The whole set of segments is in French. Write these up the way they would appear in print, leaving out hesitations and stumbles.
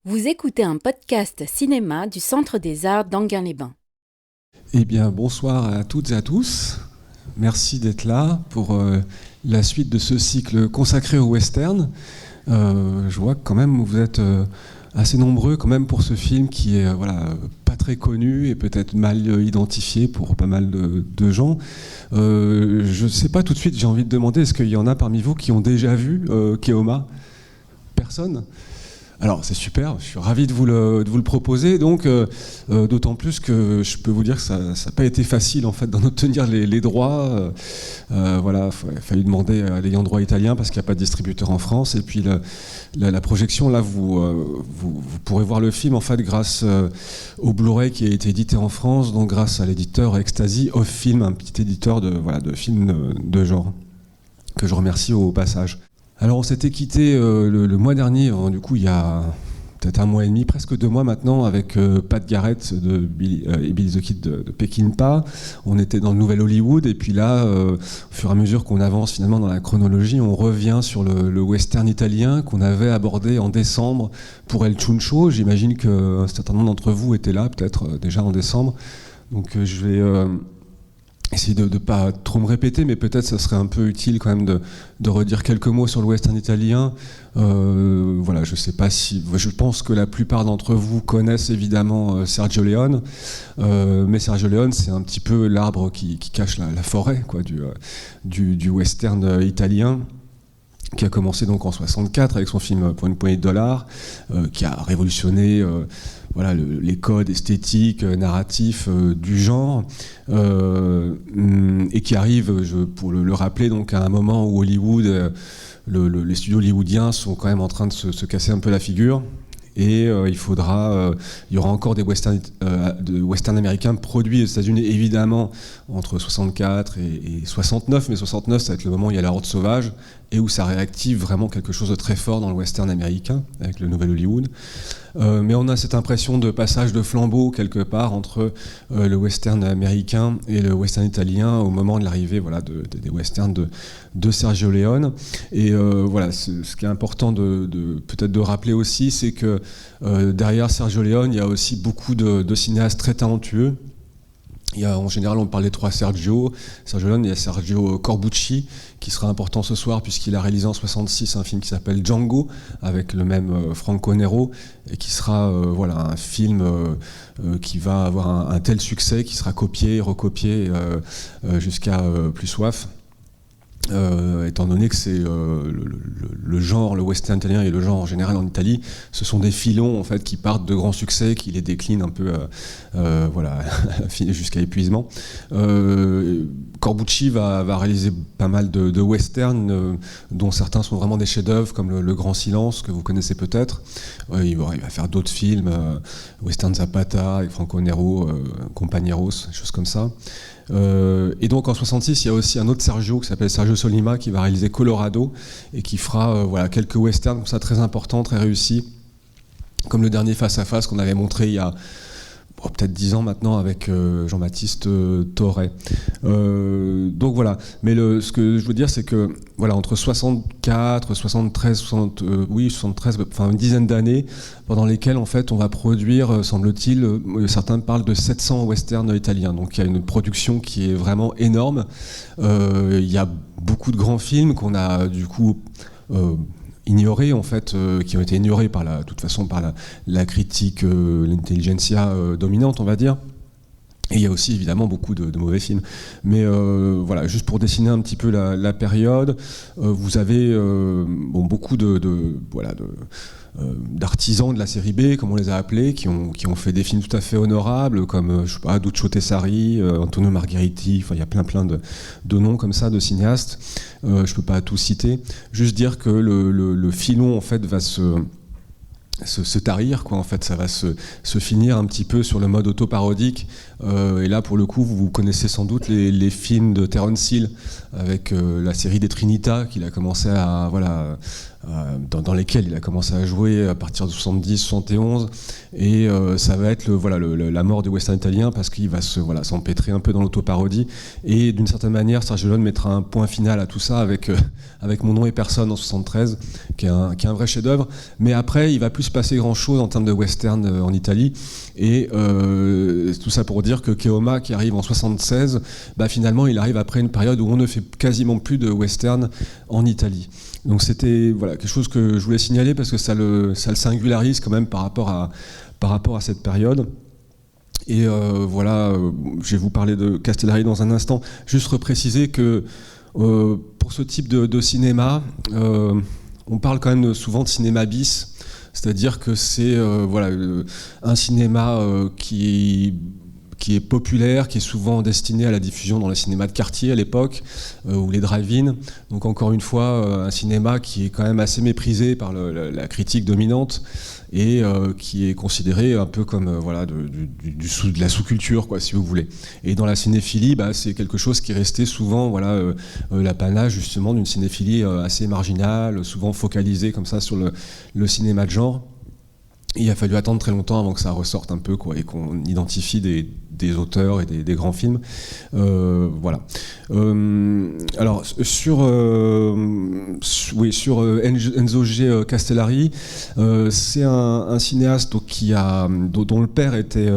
Vous écoutez un podcast cinéma du Centre des Arts d'Enghien-les-Bains. Eh bien, bonsoir à toutes et à tous. Merci d'être là pour la suite de ce cycle consacré au western. Je vois que quand même vous êtes assez nombreux quand même pour ce film qui est pas très connu et peut-être mal identifié pour pas mal de gens. Je ne sais pas tout de suite, j'ai envie de demander, est-ce qu'il y en a parmi vous qui ont déjà vu Keoma ? Personne ? Alors c'est super, je suis ravi de vous le proposer, donc d'autant plus que je peux vous dire que ça n'a pas été facile en fait d'en obtenir les droits. Il a fallu demander à l'ayant droit italien parce qu'il n'y a pas de distributeur en France. Et puis la projection, là, vous pourrez voir le film en fait grâce au Blu-ray qui a été édité en France, donc grâce à l'éditeur Ecstasy Off Film, un petit éditeur de films de genre, que je remercie au passage. Alors on s'était quitté le mois dernier, du coup il y a peut-être un mois et demi, presque 2 mois maintenant, avec Pat Garrett et Billy the Kid de Peckinpah. On était dans le Nouvel Hollywood, et puis là, au fur et à mesure qu'on avance finalement dans la chronologie, on revient sur le western italien qu'on avait abordé en décembre pour El Ciuncio. J'imagine qu'un certain nombre d'entre vous étaient là, peut-être déjà en décembre. Donc je vais essayer de ne pas trop me répéter, mais peut-être ça serait un peu utile quand même de redire quelques mots sur le western italien. Je sais pas si... Je pense que la plupart d'entre vous connaissent évidemment Sergio Leone, mais Sergio Leone, c'est un petit peu l'arbre qui cache la forêt quoi, du western italien, qui a commencé donc en 64 avec son film Pour une poignée de dollars, qui a révolutionné les codes esthétiques, narratifs du genre, et qui arrive, pour le rappeler, donc à un moment où Hollywood, les studios hollywoodiens sont quand même en train de se casser un peu la figure. Et il y aura encore des westerns américains produits aux États-Unis, évidemment, entre 64 et 69, mais 69, ça va être le moment où il y a la Horde sauvage, et où ça réactive vraiment quelque chose de très fort dans le western américain, avec le Nouvel Hollywood. Mais on a cette impression de passage de flambeau, quelque part, entre le western américain et le western italien, au moment de l'arrivée des westerns de Sergio Leone. Et ce qui est important peut-être de rappeler aussi, c'est que derrière Sergio Leone, il y a aussi beaucoup de cinéastes très talentueux. En général, on parle des 3 Sergio Leone, il y a Sergio Corbucci, qui sera important ce soir, puisqu'il a réalisé en 66 un film qui s'appelle Django, avec le même Franco Nero, et qui sera un film qui va avoir un tel succès, qui sera copié, recopié, jusqu'à plus soif. Étant donné que c'est le genre, le western italien et le genre en général en Italie, ce sont des filons en fait qui partent de grands succès, qui les déclinent un peu jusqu'à épuisement. Corbucci va réaliser pas mal de westerns, dont certains sont vraiment des chefs-d'œuvre, comme le Grand Silence, que vous connaissez peut-être. Il va faire d'autres films, Western Zapata avec Franco Nero, Compañeros, des choses comme ça. Et donc en 66, il y a aussi un autre Sergio qui s'appelle Sergio Sollima, qui va réaliser Colorado et qui fera quelques westerns comme ça très importants, très réussis, comme le dernier Face à Face qu'on avait montré il y a peut-être 10 ans maintenant avec Jean-Baptiste Torre. Donc voilà. Mais ce que je veux dire, c'est que entre 64, 73, 73, enfin une dizaine d'années, pendant lesquelles en fait on va produire, semble-t-il, certains parlent de 700 westerns italiens. Donc il y a une production qui est vraiment énorme. Il y a beaucoup de grands films qu'on a du coup ignorés en fait, qui ont été ignorés par la critique, l'intelligentsia dominante, on va dire. Et il y a aussi évidemment beaucoup de mauvais films. Mais juste pour dessiner un petit peu la période, vous avez beaucoup d'artisans de la série B, comme on les a appelés, qui ont fait des films tout à fait honorables, comme Duccio Tessari, Antonio Margheriti. Il y a plein de noms comme ça de cinéastes. Je peux pas tout citer. Juste dire que le filon en fait va se tarir, quoi. En fait, ça va se finir un petit peu sur le mode auto-parodique. Et là, pour le coup, vous connaissez sans doute les films de Terence Hill, avec la série des Trinitas qu'il a commencé dans lesquels il a commencé à jouer à partir de 70-71, et ça va être la mort du western italien, parce qu'il va s'empêtrer un peu dans l'autoparodie, et d'une certaine manière Sergio Leone mettra un point final à tout ça avec Mon nom et personne en 73, qui est un vrai chef-d'œuvre. Mais après il va plus plus se passer grand-chose en termes de western en Italie. Et tout ça pour dire que Keoma, qui arrive en 1976, finalement, il arrive après une période où on ne fait quasiment plus de western en Italie. Donc c'était quelque chose que je voulais signaler parce que ça le singularise quand même par rapport à cette période. Et je vais vous parler de Castellari dans un instant. Juste repréciser que pour ce type de cinéma, on parle quand même souvent de cinéma bis, c'est-à-dire que c'est un cinéma qui est populaire, qui est souvent destiné à la diffusion dans les cinémas de quartier à l'époque, ou les drive-in. Donc encore une fois, un cinéma qui est quand même assez méprisé par la critique dominante et qui est considéré un peu comme de la sous-culture, quoi, si vous voulez. Et dans la cinéphilie, c'est quelque chose qui est resté souvent l'apanage justement d'une cinéphilie assez marginale, souvent focalisée comme ça sur le cinéma de genre. Il a fallu attendre très longtemps avant que ça ressorte un peu, quoi, et qu'on identifie des auteurs et des grands films. Alors sur Enzo G. Castellari, c'est un cinéaste dont le père était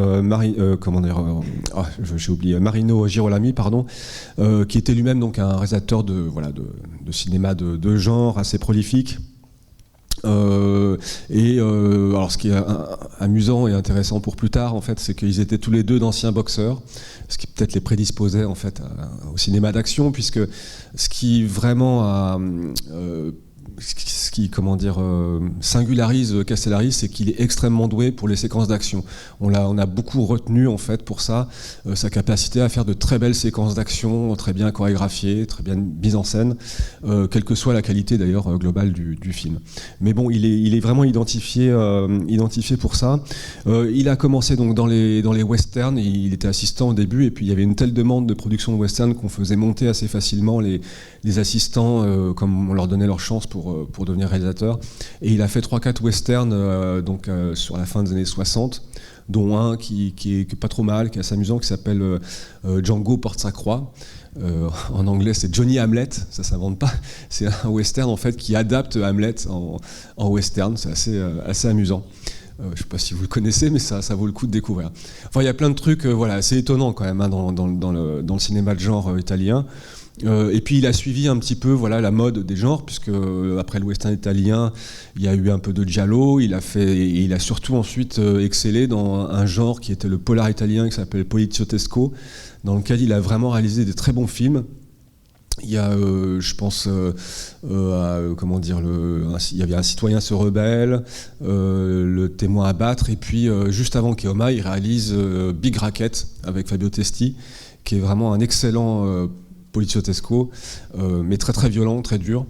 j'ai oublié, Marino Girolami, qui était lui-même donc un réalisateur de cinéma de genre assez prolifique. Alors ce qui est amusant et intéressant pour plus tard, en fait, c'est qu'ils étaient tous les deux d'anciens boxeurs, ce qui peut-être les prédisposait en fait au cinéma d'action, puisque ce qui vraiment singularise Castellari, c'est qu'il est extrêmement doué pour les séquences d'action. On a beaucoup retenu en fait pour ça, sa capacité à faire de très belles séquences d'action, très bien chorégraphiées, très bien mises en scène, quelle que soit la qualité d'ailleurs globale du film. Mais bon, il est vraiment identifié pour ça. Il a commencé donc dans les westerns, il était assistant au début, et puis il y avait une telle demande de production de western qu'on faisait monter assez facilement les assistants, comme on leur donnait leur chance pour devenir réalisateur. Et il a fait 3-4 westerns sur la fin des années 60, dont un qui est pas trop mal, qui est assez amusant, qui s'appelle Django porte sa croix. En anglais, c'est Johnny Hamlet, ça s'invente pas. C'est un western en fait qui adapte Hamlet en western. C'est assez amusant. Je ne sais pas si vous le connaissez, mais ça vaut le coup de découvrir. Enfin, il y a plein de trucs assez étonnants quand même dans le cinéma de genre italien. Et puis il a suivi un petit peu la mode des genres, puisque après le western italien, il y a eu un peu de giallo. Il a surtout ensuite excellé dans un genre qui était le polar italien, qui s'appelle poliziotesco, dans lequel il a vraiment réalisé des très bons films. Il y a, je pense, il y avait Un citoyen se rebelle, Le témoin à battre, et puis juste avant Keoma, il réalise Big Racket avec Fabio Testi, qui est vraiment un excellent poliziotesco, mais très très violent, très dur.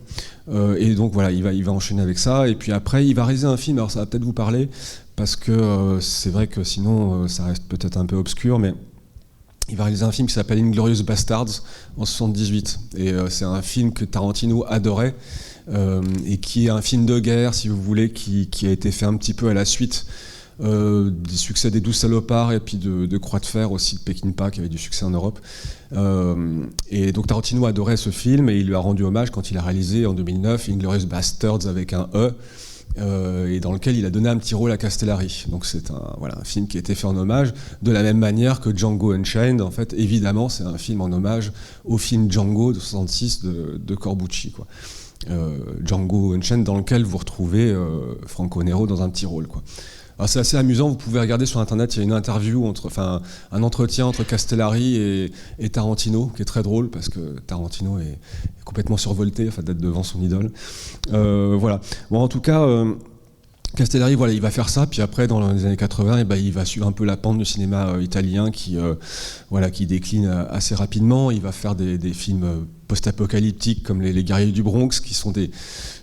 Et donc voilà, il va enchaîner avec ça. Et puis après, il va réaliser un film. Alors ça va peut-être vous parler, parce que c'est vrai que sinon, ça reste peut-être un peu obscur, mais il va réaliser un film qui s'appelle Inglourious Basterds en 1978. Et c'est un film que Tarantino adorait, et qui est un film de guerre, si vous voulez, qui a été fait un petit peu à la suite des succès des 12 salopards, et puis de Croix de fer aussi, de Peckinpah, qui avait du succès en Europe. Et donc Tarantino adorait ce film, et il lui a rendu hommage quand il a réalisé en 2009 Inglourious Basterds avec un E, et dans lequel il a donné un petit rôle à Castellari. Donc c'est un film qui a été fait en hommage, de la même manière que Django Unchained. En fait, évidemment, c'est un film en hommage au film Django de 1966 de Corbucci, quoi. Django Unchained, dans lequel vous retrouvez Franco Nero dans un petit rôle, quoi. Alors c'est assez amusant, vous pouvez regarder sur internet, il y a une interview, un entretien entre Castellari et Tarantino, qui est très drôle, parce que Tarantino est complètement survolté d'être devant son idole. Voilà. Bon, en tout cas, Castellari, il va faire ça, puis après, dans les années 80, il va suivre un peu la pente du cinéma italien qui décline assez rapidement. Il va faire des films post-apocalyptiques comme les Guerriers du Bronx, qui sont des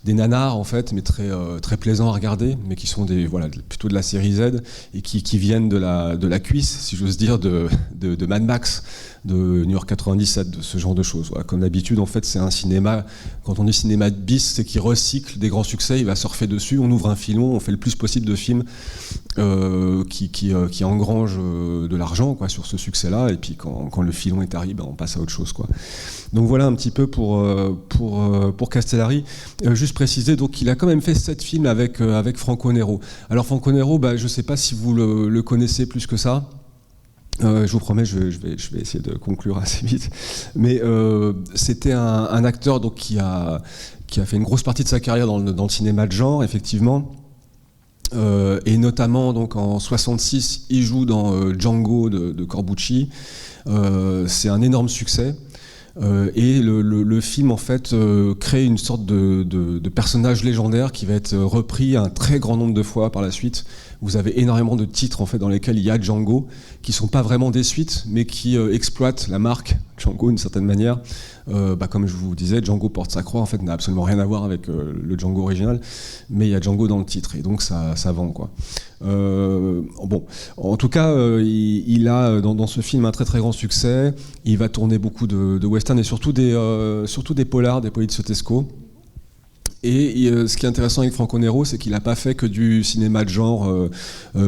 nanars en fait, mais très très plaisants à regarder, mais qui sont plutôt de la série Z, et qui viennent de la cuisse, si j'ose dire, de Mad Max, de New York 97, de ce genre de choses. Voilà. Comme d'habitude, en fait, c'est un cinéma, quand on dit cinéma de bis, c'est qu'il recycle des grands succès, il va surfer dessus, on ouvre un filon, on fait le plus possible de films qui engrangent de l'argent, quoi, sur ce succès-là, et puis quand le filon est arrivé, on passe à autre chose, quoi. Donc voilà un un petit peu pour Castellari. Juste préciser, donc il a quand même fait 7 films avec Franco Nero. Alors Franco Nero, je ne sais pas si vous le connaissez plus que ça. Je vous promets, je vais essayer de conclure assez vite. Mais c'était un acteur donc, qui a fait une grosse partie de sa carrière dans le cinéma de genre, effectivement. Et notamment donc, en 1966, il joue dans Django de Corbucci. C'est un énorme succès. Et le film en fait crée une sorte de personnage légendaire qui va être repris un très grand nombre de fois par la suite. Vous avez énormément de titres en fait dans lesquels il y a Django qui sont pas vraiment des suites mais qui exploitent la marque Django d'une certaine manière. Comme je vous disais, Django porte sa croix en fait n'a absolument rien à voir avec le Django original, mais il y a Django dans le titre et donc ça vend quoi. En tout cas, il a dans ce film un très très grand succès. Il va tourner beaucoup de western et surtout des polars, des poliziottesco. Et ce qui est intéressant avec Franco Nero, c'est qu'il n'a pas fait que du cinéma de genre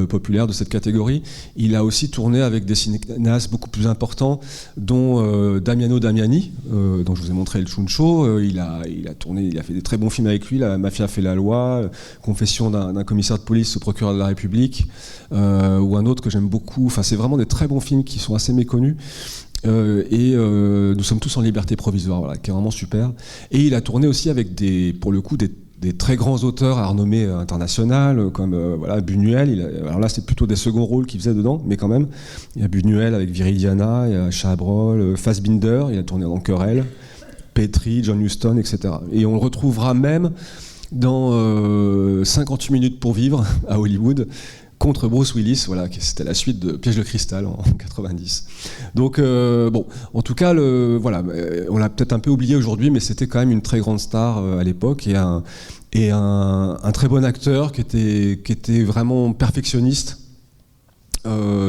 populaire de cette catégorie. Il a aussi tourné avec des cinéastes beaucoup plus importants, dont Damiano Damiani, dont je vous ai montré le Chuncho. Il a fait des très bons films avec lui, La Mafia fait la loi, Confession d'un commissaire de police au procureur de la République, ou un autre que j'aime beaucoup. Enfin, c'est vraiment des très bons films qui sont assez méconnus. Nous sommes tous en liberté provisoire, voilà, qui est vraiment super. Et il a tourné aussi avec des très grands auteurs à renommée internationale, comme Buñuel. Alors là, c'est plutôt des seconds rôles qu'il faisait dedans, mais quand même. Il y a Buñuel avec Viridiana, il y a Chabrol, Fassbinder, il a tourné dans Querelle, Petri, John Huston, etc. Et on le retrouvera même dans 58 minutes pour vivre à Hollywood, contre Bruce Willis, voilà, c'était la suite de Piège de cristal en 90. Donc en tout cas, on l'a peut-être un peu oublié aujourd'hui, mais c'était quand même une très grande star à l'époque et un très bon acteur qui était vraiment perfectionniste.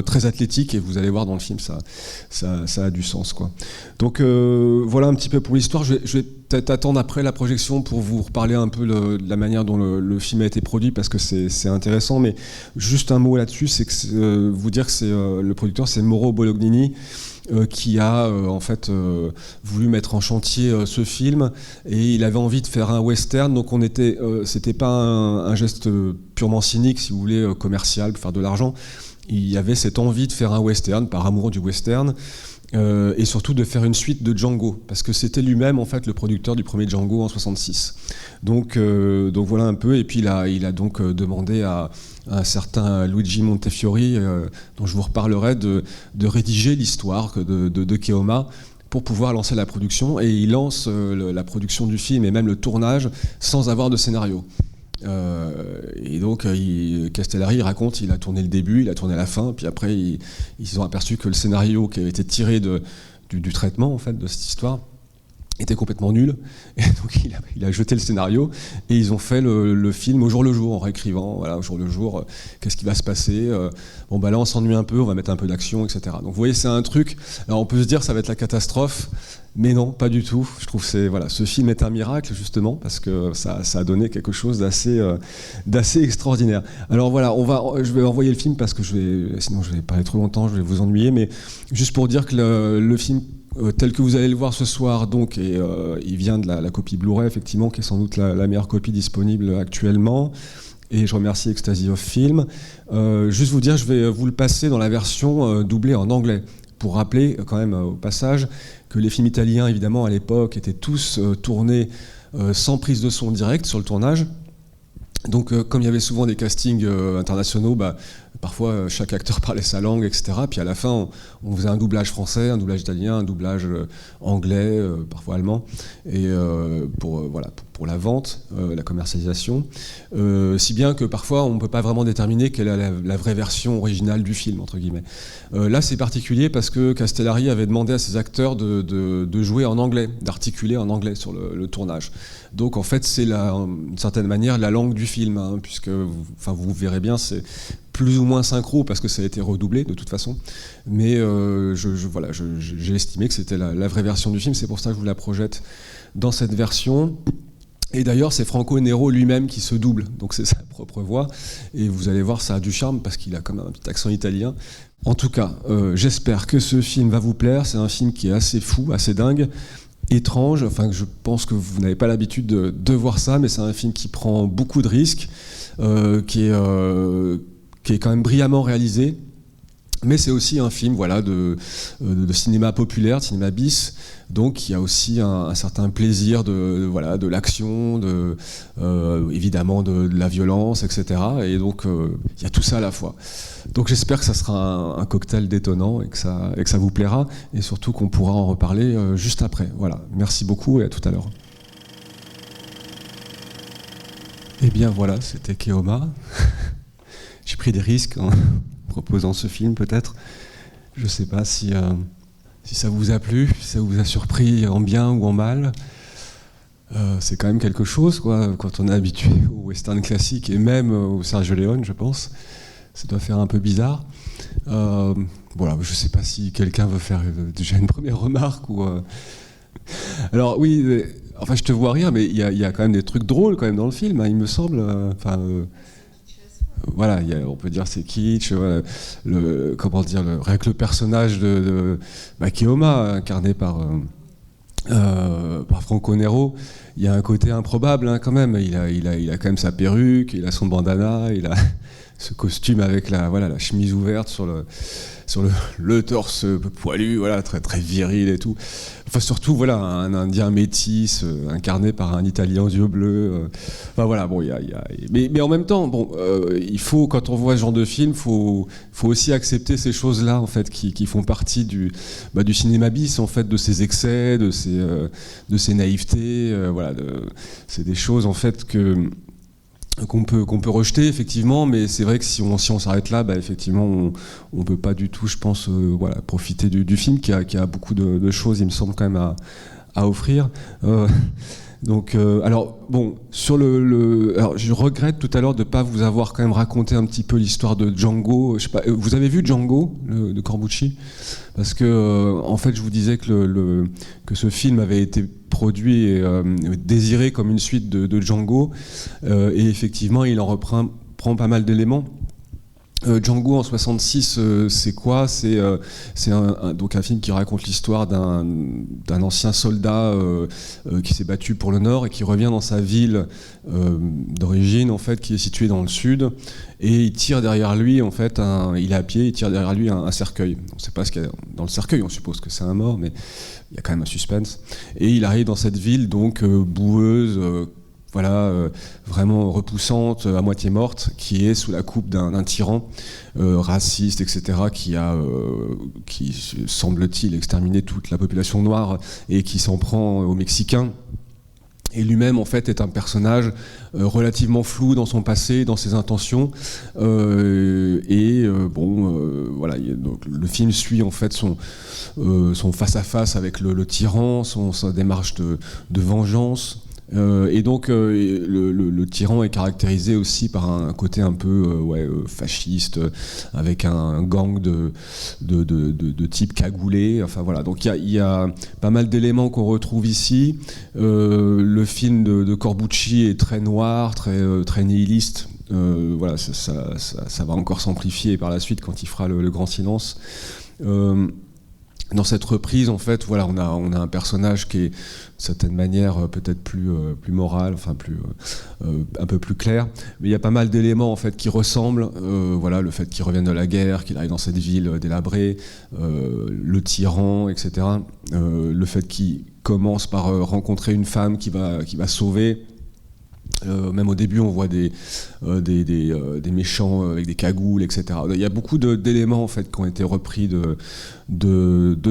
Très athlétique, et vous allez voir dans le film ça a du sens quoi. Donc voilà un petit peu pour l'histoire. Je vais peut-être attendre après la projection pour vous reparler un peu de la manière dont le film a été produit, parce que c'est intéressant, mais juste un mot là-dessus, c'est que vous dire que le producteur c'est Mauro Bolognini, qui a en fait voulu mettre en chantier ce film, et il avait envie de faire un western, donc c'était pas un geste purement cynique, si vous voulez, commercial, pour faire de l'argent. Il y avait cette envie de faire un western, par amour du western, et surtout de faire une suite de Django, parce que c'était lui-même en fait le producteur du premier Django en 66. Donc voilà un peu, et puis il a donc demandé à un certain Luigi Montefiori, dont je vous reparlerai, de rédiger l'histoire de Keoma, pour pouvoir lancer la production, et il lance la production du film et même le tournage sans avoir de scénario. Et donc Castellari raconte, il a tourné le début, il a tourné la fin, puis après ils ont aperçu que le scénario qui avait été tiré du traitement en fait de cette histoire était complètement nul, et donc il a jeté le scénario, et ils ont fait le film au jour le jour, en réécrivant, voilà, au jour le jour, qu'est-ce qui va se passer, là on s'ennuie un peu, on va mettre un peu d'action, etc. Donc vous voyez, c'est un truc, alors on peut se dire ça va être la catastrophe, mais non, pas du tout. Je trouve que ce film est un miracle, justement, parce que ça a donné quelque chose d'assez extraordinaire. Alors voilà, je vais envoyer le film, parce que sinon je vais parler trop longtemps, je vais vous ennuyer, mais juste pour dire que le film, tel que vous allez le voir ce soir, donc, et il vient de la copie Blu-ray, effectivement, qui est sans doute la meilleure copie disponible actuellement. Et je remercie Ecstasy of Film. Juste vous dire, je vais vous le passer dans la version doublée en anglais, pour rappeler quand même au passage que les films italiens, évidemment, à l'époque, étaient tous tournés sans prise de son direct sur le tournage. Donc, comme il y avait souvent des castings internationaux, parfois chaque acteur parlait sa langue, etc. Puis à la fin, on faisait un doublage français, un doublage italien, un doublage anglais, parfois allemand, et pour la vente, la commercialisation. Si bien que parfois, on ne peut pas vraiment déterminer quelle est la vraie version originale du film, entre guillemets. Là, c'est particulier parce que Castellari avait demandé à ses acteurs de jouer en anglais, d'articuler en anglais sur le tournage. Donc en fait, c'est d'une certaine manière la langue du film, hein, puisque vous verrez bien, c'est plus ou moins synchro parce que ça a été redoublé de toute façon. Mais j'ai estimé que c'était la vraie version du film, c'est pour ça que je vous la projette dans cette version. Et d'ailleurs, c'est Franco Nero lui-même qui se double, donc c'est sa propre voix. Et vous allez voir, ça a du charme parce qu'il a quand même un petit accent italien. En tout cas, j'espère que ce film va vous plaire. C'est un film qui est assez fou, assez dingue. étrange. Enfin, je pense que vous n'avez pas l'habitude de voir ça, mais c'est un film qui prend beaucoup de risques, qui est quand même brillamment réalisé. Mais c'est aussi un film, voilà, de cinéma populaire, de cinéma bis. Donc il y a aussi un certain plaisir voilà, de l'action, évidemment de la violence, etc. Et donc il y a tout ça à la fois. Donc j'espère que ça sera un cocktail détonnant et que ça vous plaira. Et surtout qu'on pourra en reparler juste après. Voilà. Merci beaucoup et à tout à l'heure. Eh bien voilà, c'était Keoma. J'ai pris des risques en proposant ce film peut-être. Je ne sais pas si ça vous a plu, si ça vous a surpris en bien ou en mal. C'est quand même quelque chose, quoi, quand on est habitué au western classique et même au Sergio Leone, je pense. Ça doit faire un peu bizarre. Voilà, je ne sais pas si quelqu'un veut faire déjà une première remarque ou. Alors oui, enfin je te vois rire, mais il y a quand même des trucs drôles quand même dans le film, hein, il me semble. Voilà, on peut dire c'est kitsch. Voilà, rien que le personnage de Keoma, incarné par Franco Nero, il y a un côté improbable, hein, quand même. Il a quand même sa perruque, il a son bandana, il a ce costume avec la chemise ouverte sur le torse poilu, voilà, très très viril et tout. Enfin surtout voilà, un Indien métis incarné par un Italien aux yeux bleus. Enfin voilà, bon, mais en même temps, bon, il faut, quand on voit ce genre de film, faut aussi accepter ces choses-là en fait qui font partie du cinéma bis, en fait, de ses excès, de ses naïvetés. Voilà, c'est des choses en fait qu'on peut rejeter effectivement, mais c'est vrai que si on s'arrête là, effectivement on peut pas du tout, je pense, profiter du film qui a beaucoup de choses, il me semble, quand même à offrir. Donc alors bon, sur alors je regrette tout à l'heure de pas vous avoir quand même raconté un petit peu l'histoire de Django. Je sais pas, vous avez vu Django de Corbucci? Parce que en fait je vous disais que ce film avait été produit et désiré comme une suite de Django, et effectivement il en prend pas mal d'éléments. Django en 66, c'est quoi? C'est donc un film qui raconte l'histoire d'un ancien soldat qui s'est battu pour le Nord et qui revient dans sa ville d'origine, en fait, qui est située dans le Sud, et il tire derrière lui, en fait, il est à pied, il tire derrière lui un cercueil. On ne sait pas ce qu'il y a dans le cercueil, on suppose que c'est un mort, mais il y a quand même un suspense. Et il arrive dans cette ville donc boueuse, voilà, vraiment repoussante, à moitié morte, qui est sous la coupe d'un tyran raciste, etc., qui semble-t-il exterminer toute la population noire et qui s'en prend aux Mexicains. Et lui-même, en fait, est un personnage relativement flou dans son passé, dans ses intentions. Voilà, donc, le film suit en fait son face-à-face avec le tyran, sa démarche de vengeance. Et donc le tyran est caractérisé aussi par un côté un peu fasciste, avec un gang de type cagoulé. Enfin voilà, donc il y a pas mal d'éléments qu'on retrouve ici. Le film de Corbucci est très noir, très nihiliste. Voilà, ça va encore s'amplifier par la suite quand il fera le Grand Silence. Dans cette reprise, en fait, voilà, on a un personnage qui est, d'une certaine manière, peut-être plus moral, enfin un peu plus clair. Mais il y a pas mal d'éléments, en fait, qui ressemblent. Voilà, le fait qu'il revienne de la guerre, qu'il arrive dans cette ville délabrée, le tyran, etc. Le fait qu'il commence par rencontrer une femme qui va sauver. Même au début, on voit des méchants avec des cagoules, etc. Il y a beaucoup d'éléments, en fait, qui ont été repris de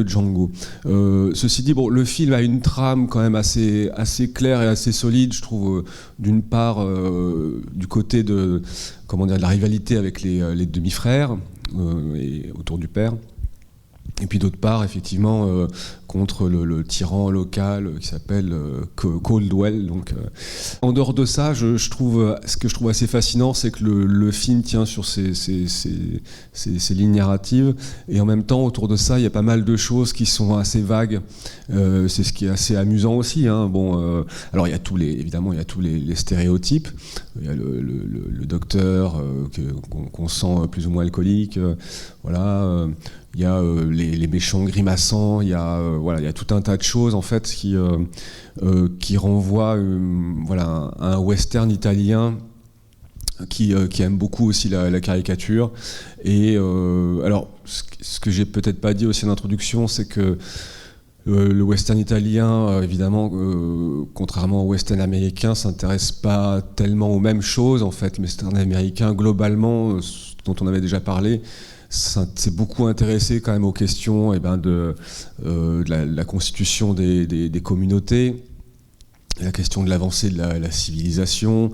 Django. Ceci dit, bon, le film a une trame quand même assez claire et assez solide, je trouve, d'une part du côté de la rivalité avec les demi-frères et autour du père. Et puis d'autre part, effectivement, contre le tyran local qui s'appelle Caldwell. Donc, en dehors de ça, ce que je trouve assez fascinant, c'est que le film tient sur ses lignes narratives, et en même temps, autour de ça, il y a pas mal de choses qui sont assez vagues. C'est ce qui est assez amusant aussi, hein. Bon, alors il y a évidemment, il y a tous les stéréotypes. Il y a le docteur qu'on sent plus ou moins alcoolique. Voilà. Il y a les méchants grimaçants, il y a voilà, il y a tout un tas de choses en fait qui renvoient voilà, à un western italien qui aime beaucoup aussi la caricature. Et alors, ce que j'ai peut-être pas dit aussi en introduction, c'est que le western italien, évidemment, contrairement au western américain, s'intéresse pas tellement aux mêmes choses en fait. Mais le western américain, globalement, dont on avait déjà parlé, s'est beaucoup intéressé quand même aux questions de la constitution des communautés, la question de l'avancée de la civilisation,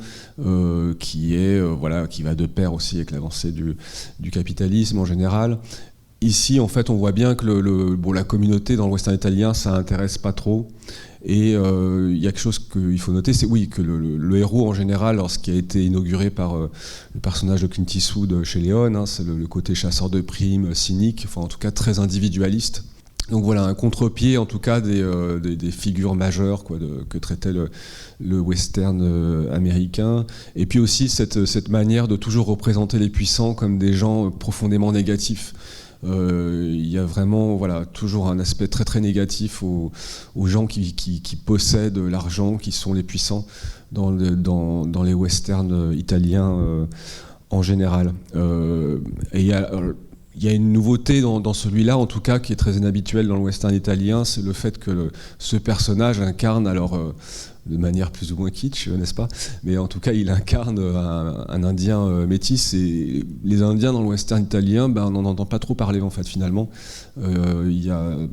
qui va de pair aussi avec l'avancée du capitalisme en général. Ici, en fait, on voit bien que la communauté dans le western italien, ça intéresse pas trop. Et il y a quelque chose qu'il faut noter, c'est que le héros en général, lorsqu'il a été inauguré par le personnage de Clint Eastwood chez Léon, hein, c'est le côté chasseur de primes, cynique, enfin en tout cas très individualiste. Donc voilà, un contre-pied en tout cas des figures majeures que traitait le western américain. Et puis aussi cette manière de toujours représenter les puissants comme des gens profondément négatifs. Il y a vraiment toujours un aspect très très négatif aux gens qui possèdent l'argent, qui sont les puissants dans les westerns italiens en général. Et il y a une nouveauté dans celui-là, en tout cas, qui est très inhabituelle dans le western italien, c'est le fait que ce personnage incarne, alors de manière plus ou moins kitsch, n'est-ce pas? Mais en tout cas, il incarne un Indien métis, et les Indiens dans le western italien, on n'en entend pas trop parler, en fait, finalement. Je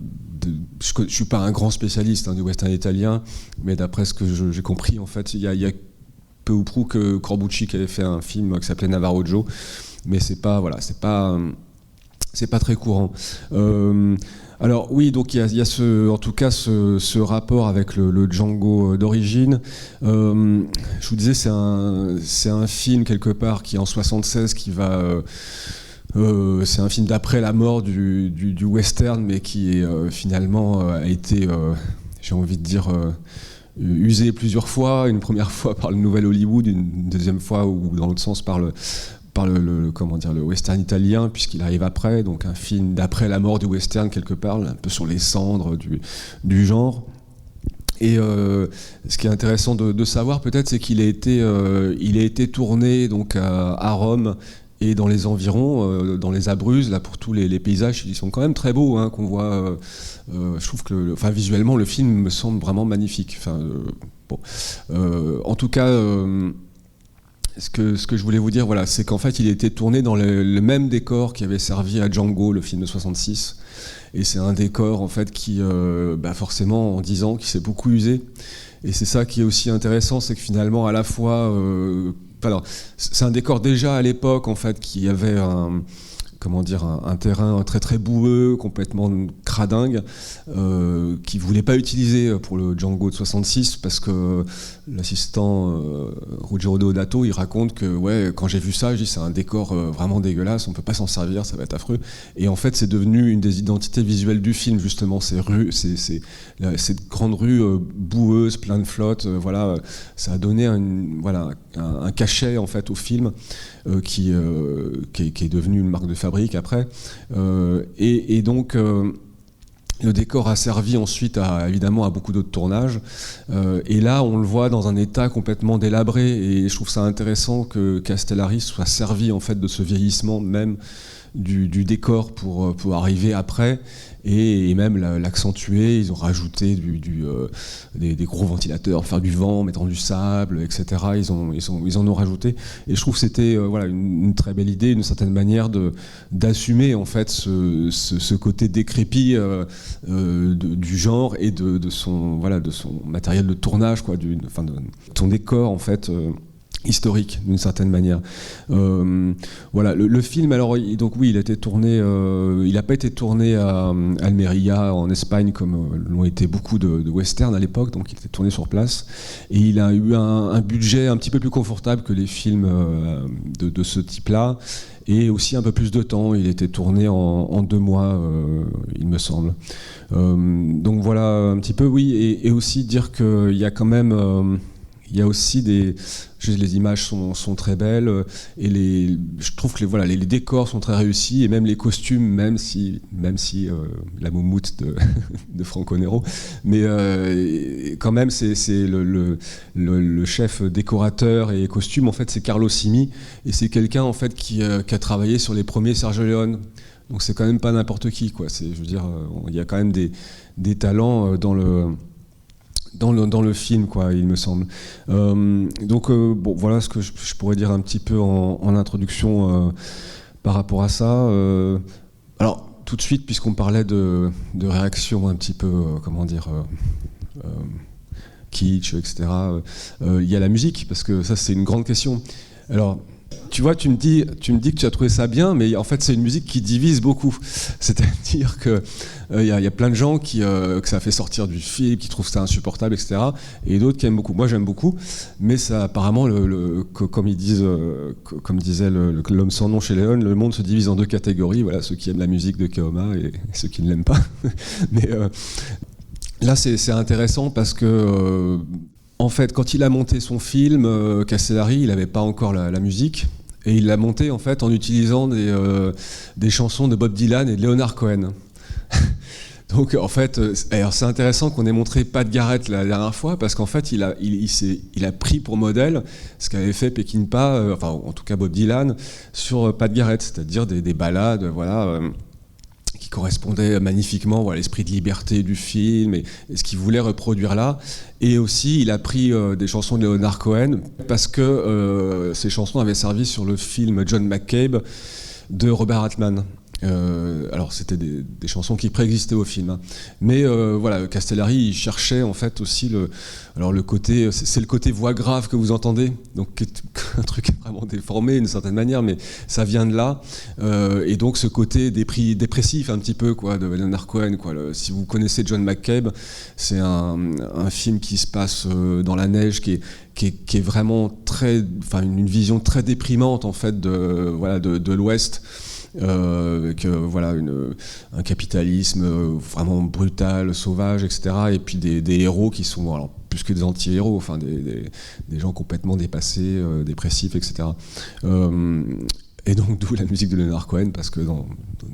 ne suis pas un grand spécialiste du western italien, mais d'après ce que j'ai compris, en fait, il y a peu ou prou que Corbucci qui avait fait un film qui s'appelait Navarro Joe, mais c'est pas très courant. Alors oui, donc il y a ce rapport avec le Django d'origine. Je vous disais, c'est un film quelque part qui est en 76 qui va... c'est un film d'après la mort du western, mais qui finalement a été, j'ai envie de dire, usé plusieurs fois. Une première fois par le Nouvel Hollywood, une deuxième fois, ou dans l'autre sens, par le western italien, puisqu'il arrive après, donc un film d'après la mort du western quelque part, un peu sur les cendres du genre. Et ce qui est intéressant de savoir peut-être, c'est qu'il a été tourné donc à Rome et dans les environs, dans les Abruzzes, là pour tous les paysages, ils sont quand même très beaux, hein, qu'on voit. Je trouve que visuellement le film me semble vraiment magnifique. En tout cas. Ce que je voulais vous dire, c'est qu'en fait, il a été tourné dans le même décor qui avait servi à Django, le film de 66. Et c'est un décor, en fait, qui, forcément, en 10 ans, qui s'est beaucoup usé. Et c'est ça qui est aussi intéressant, c'est que finalement, à la fois... c'est un décor déjà à l'époque, en fait, qui avait un terrain très très boueux, complètement cradingue, qu'il ne voulait pas utiliser pour le Django de 66, parce que l'assistant Ruggero Deodato, il raconte que quand j'ai vu ça, je dis c'est un décor vraiment dégueulasse, on ne peut pas s'en servir, ça va être affreux. Et en fait, c'est devenu une des identités visuelles du film, justement, ces rues, cette grande rue boueuse, plein de flotte, ça a donné un cachet en fait au film qui est devenu une marque de fabrique après. Et donc le décor a servi ensuite évidemment à beaucoup d'autres tournages. Et là, on le voit dans un état complètement délabré. Et je trouve ça intéressant que Castellari soit servi en fait de ce vieillissement même du décor pour arriver après et même l'accentuer. Ils ont rajouté des gros ventilateurs, faire du vent, mettre du sable, etc. Ils en ont rajouté. Et je trouve que c'était une très belle idée, d'une certaine manière, d'assumer en fait ce côté décrépit du genre et de son matériel de tournage, de son décor en fait. Historique d'une certaine manière. Le film, alors il a été tourné, il n'a pas été tourné à Almeria en Espagne comme l'ont été beaucoup de westerns à l'époque, donc il était tourné sur place et il a eu un budget un petit peu plus confortable que les films de ce type-là et aussi un peu plus de temps. Il était tourné en 2 mois, il me semble. Donc voilà un petit peu, oui, et aussi dire qu'il y a quand même il y a aussi les images sont très belles et je trouve que les décors sont très réussis et même les costumes, même si la moumoute de Franco Nero, mais quand même c'est le chef décorateur et costume en fait c'est Carlo Simi et c'est quelqu'un en fait qui a travaillé sur les premiers Sergio Leone. Donc c'est quand même pas n'importe qui quoi. Je veux dire, il y a quand même des talents dans le film, quoi, il me semble. Donc, bon, voilà ce que je pourrais dire un petit peu en introduction par rapport à ça. Alors, tout de suite, puisqu'on parlait de réaction un petit peu, comment dire, kitsch, etc., il y a la musique, parce que ça, c'est une grande question. Alors, tu vois, tu me dis que tu as trouvé ça bien, mais en fait, c'est une musique qui divise beaucoup. C'est-à-dire que y a plein de gens que ça fait sortir du film, qui trouvent ça insupportable, etc. Et d'autres qui aiment beaucoup. Moi, j'aime beaucoup, mais ça, apparemment, comme disait l'homme sans nom chez Léon, le monde se divise en deux catégories. Voilà, ceux qui aiment la musique de Keoma et ceux qui ne l'aiment pas. Mais là, c'est intéressant parce que en fait, quand il a monté son film, Castellari, il n'avait pas encore la musique. Et il l'a monté en fait en utilisant des chansons de Bob Dylan et de Leonard Cohen. Donc en fait, alors c'est intéressant qu'on ait montré Pat Garrett la dernière fois parce qu'en fait il a pris pour modèle ce qu'avait fait Peckinpah, enfin en tout cas Bob Dylan, sur Pat Garrett, c'est-à-dire des ballades, voilà. Qui correspondait magnifiquement à l'esprit de liberté du film et ce qu'il voulait reproduire là. Et aussi, il a pris des chansons de Leonard Cohen parce que ces chansons avaient servi sur le film John McCabe de Robert Altman. Alors c'était des chansons qui préexistaient au film, hein. Mais voilà, Castellari il cherchait en fait aussi le côté, c'est le côté voix grave que vous entendez, donc un truc vraiment déformé d'une certaine manière, mais ça vient de là, et donc ce côté dépressif un petit peu quoi de Leonard Cohen quoi. Si vous connaissez John McCabe, c'est un film qui se passe dans la neige, qui est vraiment une vision très déprimante en fait de l'Ouest. Avec un capitalisme vraiment brutal, sauvage, etc. Et puis des héros qui sont alors, plus que des anti-héros, enfin des gens complètement dépassés, dépressifs, etc. Et donc d'où la musique de Leonard Cohen, parce que dans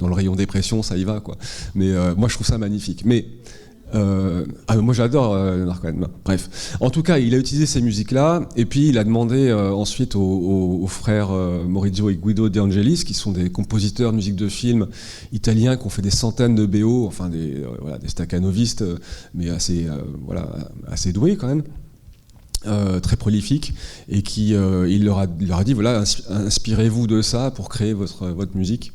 le rayon dépression, ça y va, quoi. Mais moi, je trouve ça magnifique. Mais moi j'adore Leonard Cohen. Bref, en tout cas, il a utilisé ces musiques-là, et puis il a demandé ensuite aux frères Maurizio et Guido De Angelis, qui sont des compositeurs de musique de film italiens, qui ont fait des centaines de BO, enfin des staccanovistes, mais assez doués quand même. Très prolifique et il leur a dit voilà, inspirez-vous de ça pour créer votre musique.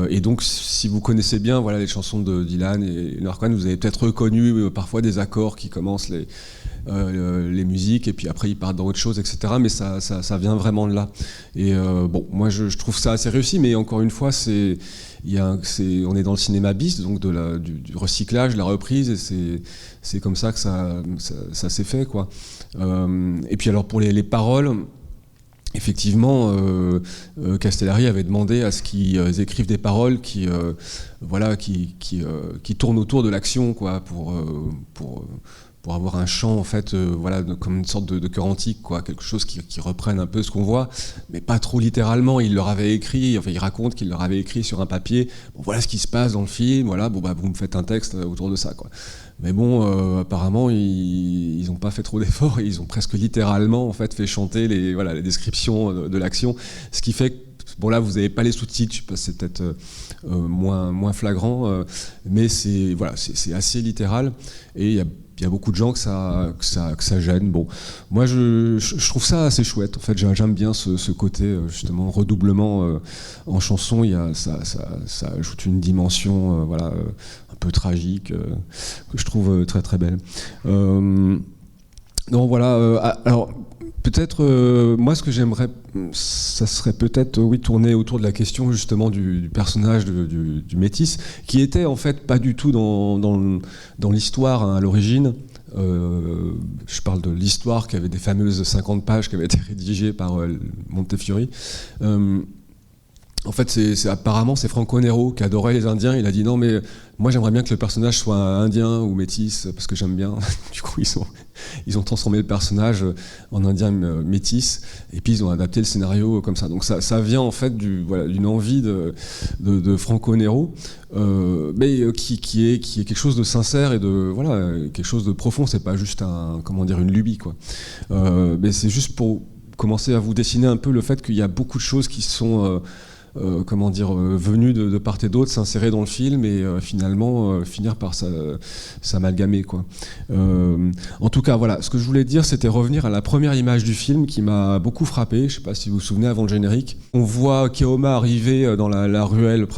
Et donc si vous connaissez bien les chansons de Dylan et Leonard Cohen, vous avez peut-être reconnu parfois des accords qui commencent les musiques et puis après ils partent dans autre chose, etc. Mais ça vient vraiment de là. Et bon, moi je trouve ça assez réussi, mais encore une fois on est dans le cinéma bis, donc du recyclage, la reprise, et c'est comme ça que ça s'est fait, quoi. Et puis alors pour les paroles, effectivement, Castellari avait demandé à ce qu'ils écrivent des paroles qui tournent autour de l'action, quoi, pour avoir un chant en fait, comme une sorte de chœur antique, quoi, quelque chose qui reprenne un peu ce qu'on voit, mais pas trop littéralement. Il leur avait écrit, il raconte qu'il leur avait écrit sur un papier, bon, voilà ce qui se passe dans le film, voilà, vous me faites un texte autour de ça, quoi. Mais bon, apparemment ils n'ont pas fait trop d'efforts, et ils ont presque littéralement en fait fait chanter les descriptions de l'action, ce qui fait que bon, là vous n'avez pas les sous-titres, je sais pas, c'est peut-être moins flagrant, mais c'est assez littéral, et il y a beaucoup de gens que ça gêne. Bon, moi je trouve ça assez chouette. En fait, j'aime bien ce côté justement redoublement en chanson. Ça ajoute une dimension un peu tragique que je trouve très très belle. Donc voilà. Alors peut-être moi ce que j'aimerais, ça serait peut-être tourner autour de la question justement du personnage du métis, qui était en fait pas du tout dans l'histoire, hein, à l'origine. Je parle de l'histoire qui avait des fameuses 50 pages qui avaient été rédigées par Montefiori. En fait, apparemment, c'est Franco Nero qui adorait les Indiens. Il a dit non, mais moi j'aimerais bien que le personnage soit indien ou métis, parce que j'aime bien. Du coup, ils ont transformé le personnage en indien métis, et puis ils ont adapté le scénario comme ça. Donc ça vient en fait d'une envie de Franco Nero, mais qui est quelque chose de sincère et quelque chose de profond. C'est pas juste une lubie, quoi. Mais c'est juste pour commencer à vous dessiner un peu le fait qu'il y a beaucoup de choses qui sont venues de part et d'autre, s'insérer dans le film et finalement finir par s'amalgamer, quoi. En tout cas, voilà, ce que je voulais dire, c'était revenir à la première image du film qui m'a beaucoup frappé. Je ne sais pas si vous vous souvenez, avant le générique. On voit Keoma arriver dans la ruelle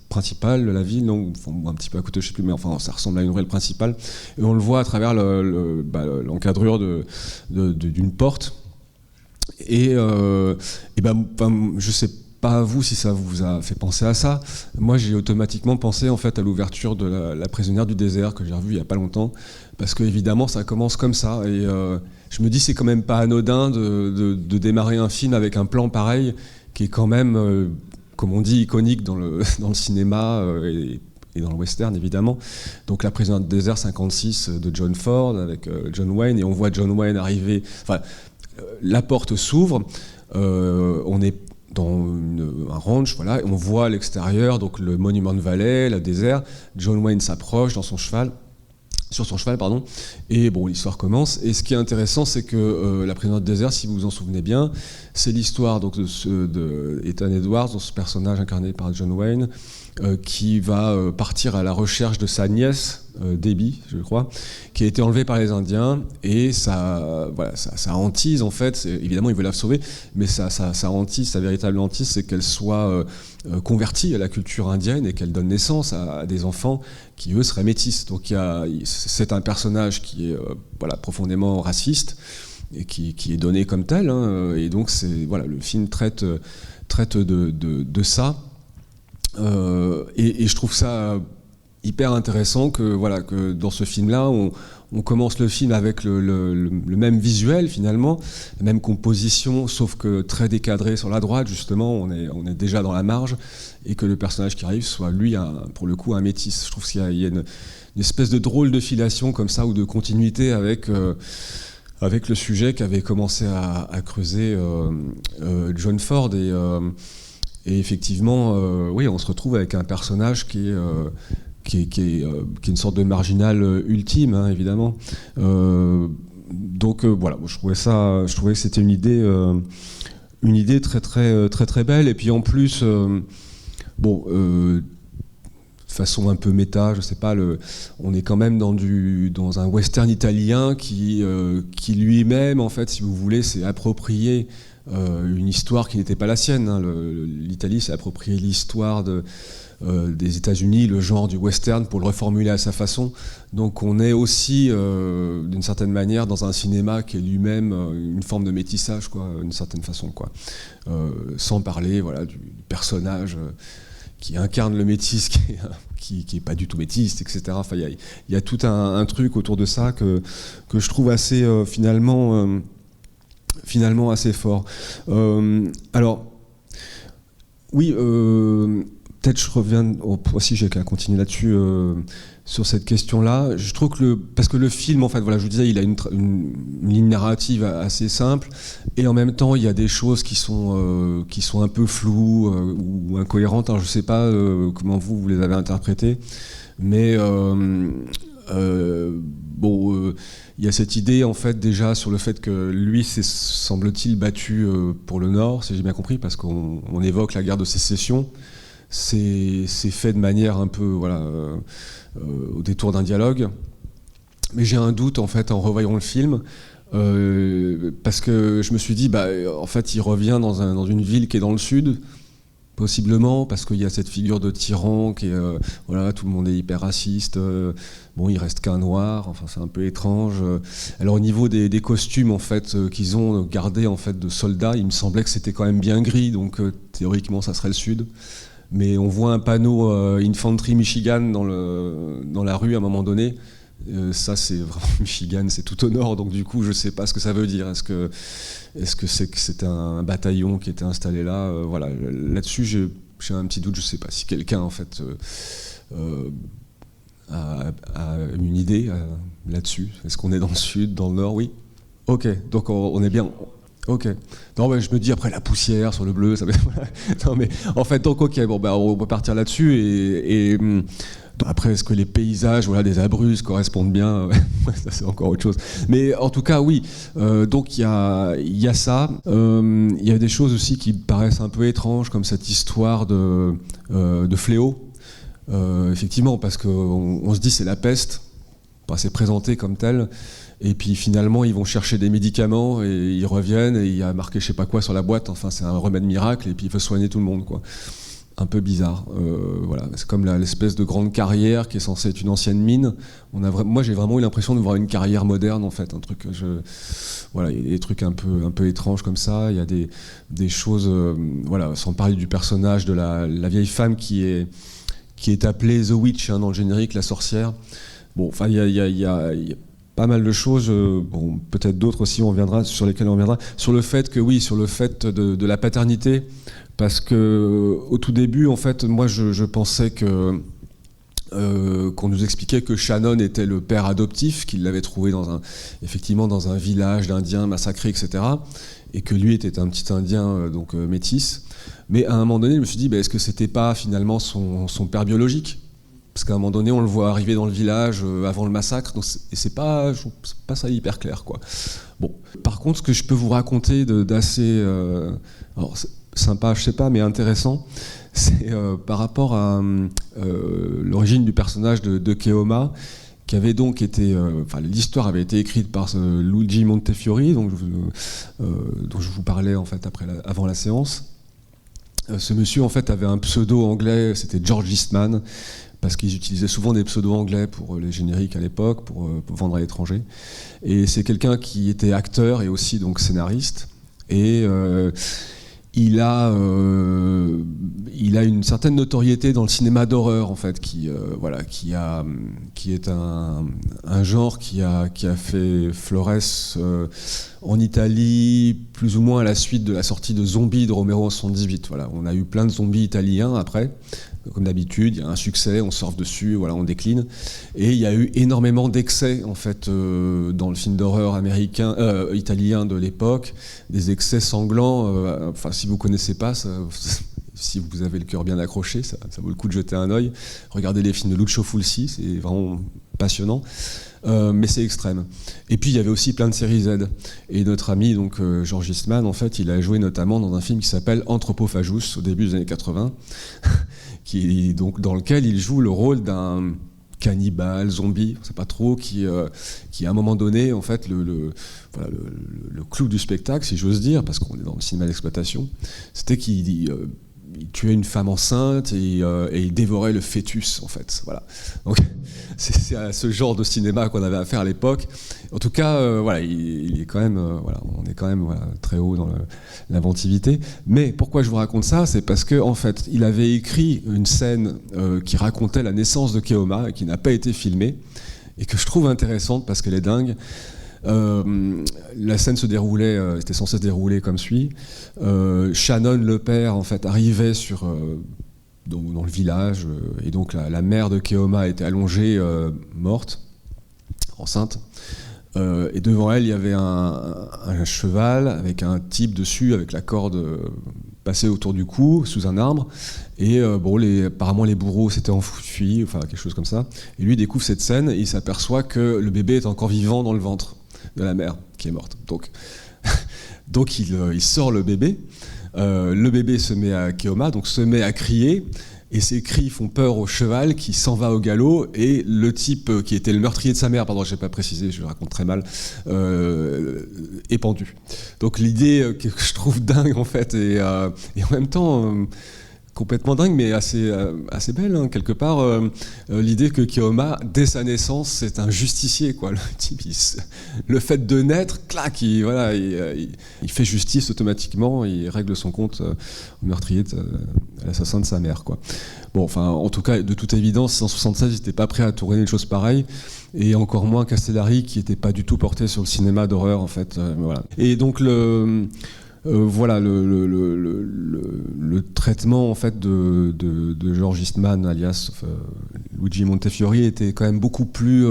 principale de la ville, non, un petit peu à côté, je ne sais plus, mais enfin, ça ressemble à une ruelle principale. Et on le voit à travers l'encadrure d'une porte. Et je sais pas vous si ça vous a fait penser à ça. Moi, j'ai automatiquement pensé en fait à l'ouverture de la prisonnière du désert que j'ai revue il y a pas longtemps, parce que évidemment ça commence comme ça. Et je me dis c'est quand même pas anodin de démarrer un film avec un plan pareil qui est quand même, comme on dit, iconique dans le cinéma et dans le western évidemment. Donc La prisonnière du désert 56 de John Ford avec John Wayne, et on voit John Wayne arriver. Enfin, la porte s'ouvre, on est dans un ranch, voilà, et on voit à l'extérieur donc le Monument Valley, le désert. John Wayne s'approche sur son cheval, et bon, l'histoire commence. Et ce qui est intéressant, c'est que La prisonnière du désert, si vous vous en souvenez bien, c'est l'histoire donc de Ethan Edwards, ce personnage incarné par John Wayne, qui va partir à la recherche de sa nièce, Debbie, je crois, qui a été enlevée par les Indiens, et ça hantise en fait. Évidemment, il veut la sauver, mais ça hantise, sa véritable hantise, c'est qu'elle soit convertie à la culture indienne et qu'elle donne naissance à des enfants qui eux seraient métis. Donc c'est un personnage qui est profondément raciste et qui est donné comme tel, hein, et donc le film traite de ça. Et je trouve ça hyper intéressant que dans ce film-là, on commence le film avec le même visuel finalement, la même composition, sauf que très décadré sur la droite, justement, on est déjà dans la marge, et que le personnage qui arrive soit lui, pour le coup, un métis. Je trouve qu'il y a une espèce de drôle de filation comme ça, ou de continuité avec le sujet qu'avait commencé à creuser John Ford. Et effectivement, oui, on se retrouve avec un personnage qui est une sorte de marginal ultime, hein, évidemment. Donc voilà, je trouvais que c'était une idée très très très très belle. Et puis en plus, de façon un peu méta, je sais pas, on est quand même dans un western italien qui lui-même, en fait, si vous voulez, s'est approprié une histoire qui n'était pas la sienne, hein. L'Italie s'est approprié l'histoire des États-Unis, le genre du western, pour le reformuler à sa façon. Donc on est aussi, d'une certaine manière, dans un cinéma qui est lui-même une forme de métissage, quoi, d'une certaine façon, quoi. Sans parler, voilà, du personnage qui incarne le métis, qui est pas du tout métiste, etc. Enfin, il y a tout un truc autour de ça que je trouve assez finalement assez fort. Alors, oui, peut-être je reviens aussi, j'ai qu'à continuer là-dessus, sur cette question-là. Je trouve parce que le film, en fait, voilà, je vous disais, il a une ligne narrative assez simple, et en même temps, il y a des choses qui sont un peu floues ou incohérentes. Alors, je ne sais pas comment vous les avez interprétées, mais il y a cette idée en fait déjà sur le fait que lui s'est, semble-t-il, battu pour le Nord, si j'ai bien compris, parce qu'on évoque la guerre de sécession. C'est fait de manière un peu au détour d'un dialogue. Mais j'ai un doute en fait en revoyant le film, parce que je me suis dit en fait il revient dans une ville qui est dans le sud. Possiblement, parce qu'il y a cette figure de tyran qui est, tout le monde est hyper raciste, il reste qu'un noir, enfin c'est un peu étrange. Alors au niveau des costumes en fait qu'ils ont gardés en fait de soldats, il me semblait que c'était quand même bien gris, donc théoriquement ça serait le sud. Mais on voit un panneau Infantry Michigan dans la rue à un moment donné. Ça c'est vraiment Michigan, c'est tout au nord, donc du coup je sais pas ce que ça veut dire. Est-ce que c'était un bataillon qui était installé là, voilà, là-dessus j'ai un petit doute, je ne sais pas si quelqu'un en fait a une idée là-dessus. Est-ce qu'on est dans le sud, dans le nord? Oui. Ok, donc on est bien. Ok. Non, mais je me dis après la poussière sur le bleu, ça. Non, mais en fait, donc ok, bon, bah, on peut partir là-dessus et après, est-ce que les paysages, voilà, des Abruzzes correspondent bien? Ça, c'est encore autre chose. Mais en tout cas, oui. Donc il y a ça. Il y a des choses aussi qui paraissent un peu étranges, comme cette histoire de fléau. Effectivement, parce qu'on se dit c'est la peste. Enfin, c'est présenté comme tel. Et puis finalement, ils vont chercher des médicaments et ils reviennent et il y a marqué je sais pas quoi sur la boîte. Enfin, c'est un remède miracle et puis il faut soigner tout le monde, quoi. Un peu bizarre. Voilà. C'est comme l'espèce de grande carrière qui est censée être une ancienne mine. Moi, j'ai vraiment eu l'impression de voir une carrière moderne, en fait. Un truc, voilà, il y a des trucs un peu étranges comme ça. Il y a des choses, voilà, sans parler du personnage de la vieille femme qui est appelée The Witch, hein, dans le générique, la sorcière. Bon, enfin, il y a pas mal de choses, bon, peut-être d'autres aussi sur lesquelles on reviendra, sur le fait de la paternité, parce que au tout début, en fait, moi je pensais qu'on nous expliquait que Shannon était le père adoptif, qu'il l'avait trouvé effectivement dans un village d'Indiens massacrés, etc., et que lui était un petit Indien donc métis. Mais à un moment donné, je me suis dit, est-ce que c'était pas finalement son père biologique? Parce qu'à un moment donné, on le voit arriver dans le village avant le massacre, donc et c'est pas ça hyper clair, quoi. Bon, par contre, ce que je peux vous raconter d'assez, alors sympa, je sais pas, mais intéressant, c'est par rapport à l'origine du personnage de Keoma, qui avait donc été, l'histoire avait été écrite par Luigi Montefiore, dont je vous parlais en fait avant la séance. Ce monsieur en fait avait un pseudo anglais, c'était George Eastman, parce qu'ils utilisaient souvent des pseudos anglais pour les génériques à l'époque, pour vendre à l'étranger. Et c'est quelqu'un qui était acteur et aussi donc scénariste. Et il a une certaine notoriété dans le cinéma d'horreur, en fait, qui est un genre qui a fait florès en Italie, plus ou moins à la suite de la sortie de Zombie de Romero en 78. Voilà, on a eu plein de zombies italiens après. Comme d'habitude, il y a un succès, on surfe dessus, voilà, on décline. Et il y a eu énormément d'excès en fait dans le film d'horreur italien de l'époque, des excès sanglants. Enfin, si vous connaissez pas, si vous avez le cœur bien accroché, ça vaut le coup de jeter un œil. Regardez les films de Lucio Fulci, c'est vraiment passionnant. Mais c'est extrême. Et puis il y avait aussi plein de séries Z. Et notre ami donc George Eastman, en fait, il a joué notamment dans un film qui s'appelle Anthropophagus au début des années 80. Dans lequel il joue le rôle d'un cannibale, zombie, on ne sait pas trop, qui à un moment donné, en fait, le clou du spectacle, si j'ose dire, parce qu'on est dans le cinéma d'exploitation, c'était qu'il tuait une femme enceinte et il dévorait le fœtus, en fait. Voilà. Donc, c'est à ce genre de cinéma qu'on avait affaire à l'époque. En tout cas, voilà, il est quand même, on est quand même très haut dans l'inventivité. Mais pourquoi je vous raconte ça? C'est parce que, en fait, il avait écrit une scène qui racontait la naissance de Keoma et qui n'a pas été filmée et que je trouve intéressante parce qu'elle est dingue. La scène était censée se dérouler comme suit. Shannon, le père, en fait, arrivait dans le village, et donc la mère de Keoma était allongée, morte, enceinte. Et devant elle, il y avait un cheval avec un type dessus, avec la corde passée autour du cou, sous un arbre. Et apparemment, les bourreaux s'étaient enfuis, enfin quelque chose comme ça. Et lui découvre cette scène et il s'aperçoit que le bébé est encore vivant dans le ventre de la mère qui est morte. Donc il sort le bébé se met à Keoma, donc se met à crier, et ces cris font peur au cheval qui s'en va au galop, et le type qui était le meurtrier de sa mère, pardon, je n'ai pas précisé, je le raconte très mal, est pendu. Donc l'idée que je trouve dingue en fait, et en même temps complètement dingue, mais assez belle, hein, quelque part, l'idée que Keoma, dès sa naissance, c'est un justicier, quoi. Le type, le fait de naître, clac, il fait justice automatiquement, il règle son compte au meurtrier, à l'assassin de sa mère, quoi. Bon, enfin, en tout cas, de toute évidence, en 1976, il n'était pas prêt à tourner une chose pareille, et encore moins Castellari, qui n'était pas du tout porté sur le cinéma d'horreur, en fait. Voilà. Et donc, voilà, le traitement en fait de George Eastman, alias Luigi Montefiore, était quand même beaucoup plus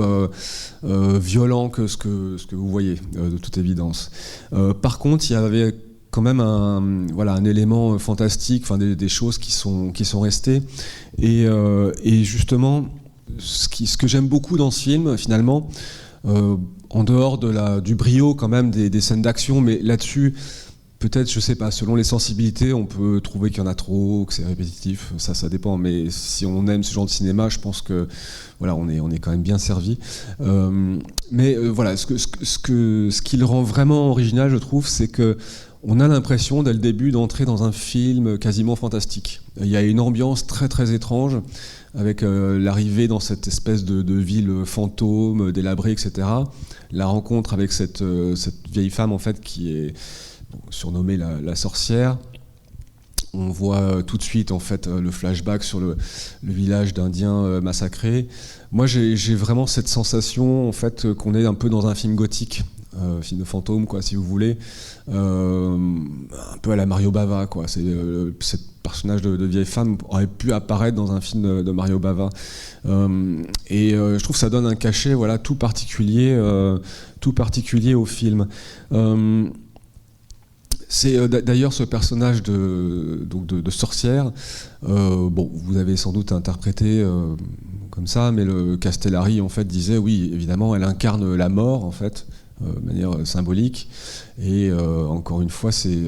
violent que ce que vous voyez, de toute évidence. Par contre, il y avait quand même un élément fantastique, enfin des choses qui sont restées. Et justement, ce que j'aime beaucoup dans ce film, finalement, en dehors du brio quand même des scènes d'action, mais là-dessus, peut-être, je sais pas, selon les sensibilités, on peut trouver qu'il y en a trop, que c'est répétitif, ça dépend. Mais si on aime ce genre de cinéma, je pense que voilà, on est quand même bien servi. Mais voilà, ce qui le rend vraiment original, je trouve, c'est que on a l'impression dès le début d'entrer dans un film quasiment fantastique. Il y a une ambiance très très étrange avec l'arrivée dans cette espèce de ville fantôme, délabrée, etc. La rencontre avec cette vieille femme en fait qui est surnommée la sorcière. On voit tout de suite en fait le flashback sur le village d'Indiens massacrés. Moi j'ai vraiment cette sensation en fait qu'on est un peu dans un film gothique. Film de fantôme, quoi, si vous voulez, un peu à la Mario Bava, quoi. Ce personnage de vieille femme aurait pu apparaître dans un film de Mario Bava, et je trouve que ça donne un cachet, voilà, tout particulier au film. C'est d'ailleurs ce personnage de sorcière. Bon, vous avez sans doute interprété comme ça, mais le Castellari en fait disait oui, évidemment, elle incarne la mort en fait. De manière symbolique, et encore une fois c'est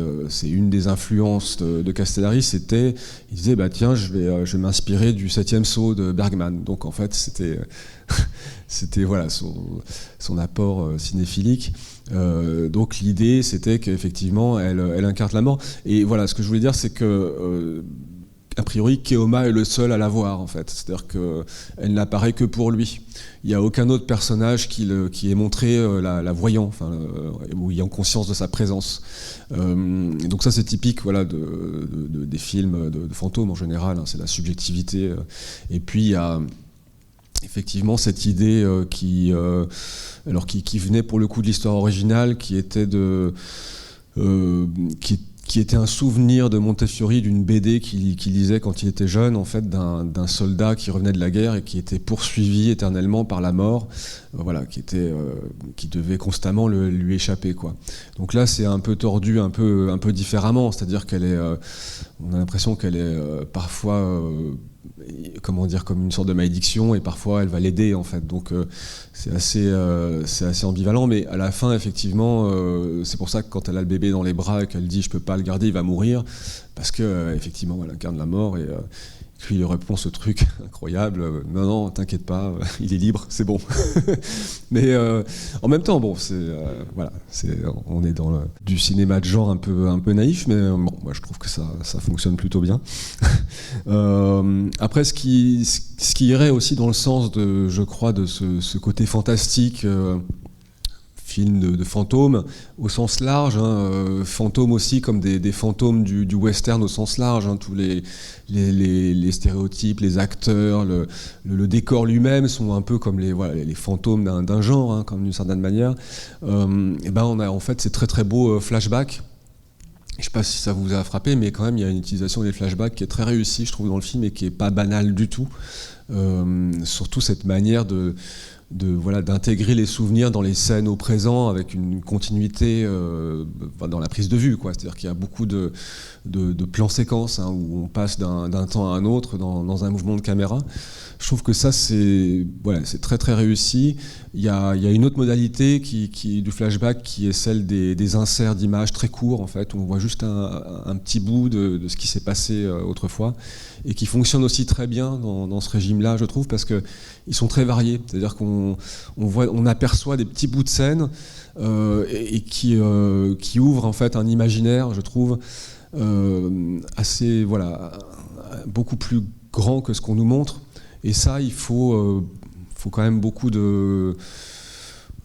une des influences de Castellari. Il disait bah tiens, je vais m'inspirer du 7e saut de Bergman, donc en fait c'était voilà son apport cinéphilique. Donc l'idée c'était qu'effectivement elle incarne la mort, et voilà, ce que je voulais dire, c'est que a priori, Keoma est le seul à la voir, en fait. C'est-à-dire qu'elle n'apparaît que pour lui. Il n'y a aucun autre personnage qui est montré la voyant, enfin, ou ayant conscience de sa présence. Donc ça, c'est typique, voilà, des films de fantômes en général, hein, c'est la subjectivité. Et puis, il y a effectivement cette idée qui venait pour le coup de l'histoire originale, qui était qui était un souvenir de Montefiore d'une BD qu'il lisait quand il était jeune, en fait, d'un soldat qui revenait de la guerre et qui était poursuivi éternellement par la mort, voilà, qui devait constamment lui échapper, quoi. Donc là, c'est un peu tordu, un peu différemment, c'est-à-dire on a l'impression qu'elle est parfois comment dire, comme une sorte de malédiction, et parfois elle va l'aider, en fait. Donc c'est assez ambivalent, mais à la fin, effectivement, c'est pour ça que quand elle a le bébé dans les bras et qu'elle dit je peux pas le garder, il va mourir, parce que effectivement elle incarne la mort. Et puis il répond ce truc incroyable, non, t'inquiète pas, il est libre, c'est bon. Mais en même temps, bon, voilà, on est dans du cinéma de genre un peu naïf, mais bon, moi je trouve que ça fonctionne plutôt bien. Après, ce qui irait aussi dans le sens je crois, de ce côté fantastique, film de fantômes au sens large, hein, fantômes aussi comme des fantômes du western au sens large, hein, tous les stéréotypes, les acteurs, le décor lui-même sont un peu comme les fantômes d'un genre, hein, comme d'une certaine manière. Et ben on a en fait ces très très beaux flashbacks. Je ne sais pas si ça vous a frappé, mais quand même il y a une utilisation des flashbacks qui est très réussie, je trouve, dans le film, et qui est pas banale du tout. Surtout cette manière d'intégrer les souvenirs dans les scènes au présent avec une continuité dans la prise de vue, quoi. C'est-à-dire qu'il y a beaucoup de plans séquences, hein, où on passe d'un temps à un autre dans un mouvement de caméra. Je trouve que ça, c'est très très réussi. Il y a une autre modalité du flashback qui est celle des inserts d'images très courts, en fait, où on voit juste un petit bout de ce qui s'est passé autrefois, et qui fonctionne aussi très bien dans ce régime-là, je trouve, parce qu'ils sont très variés. C'est-à-dire qu'on aperçoit des petits bouts de scène et qui ouvrent en fait un imaginaire, je trouve, assez, beaucoup plus grand que ce qu'on nous montre. Et ça, il faut quand même beaucoup de...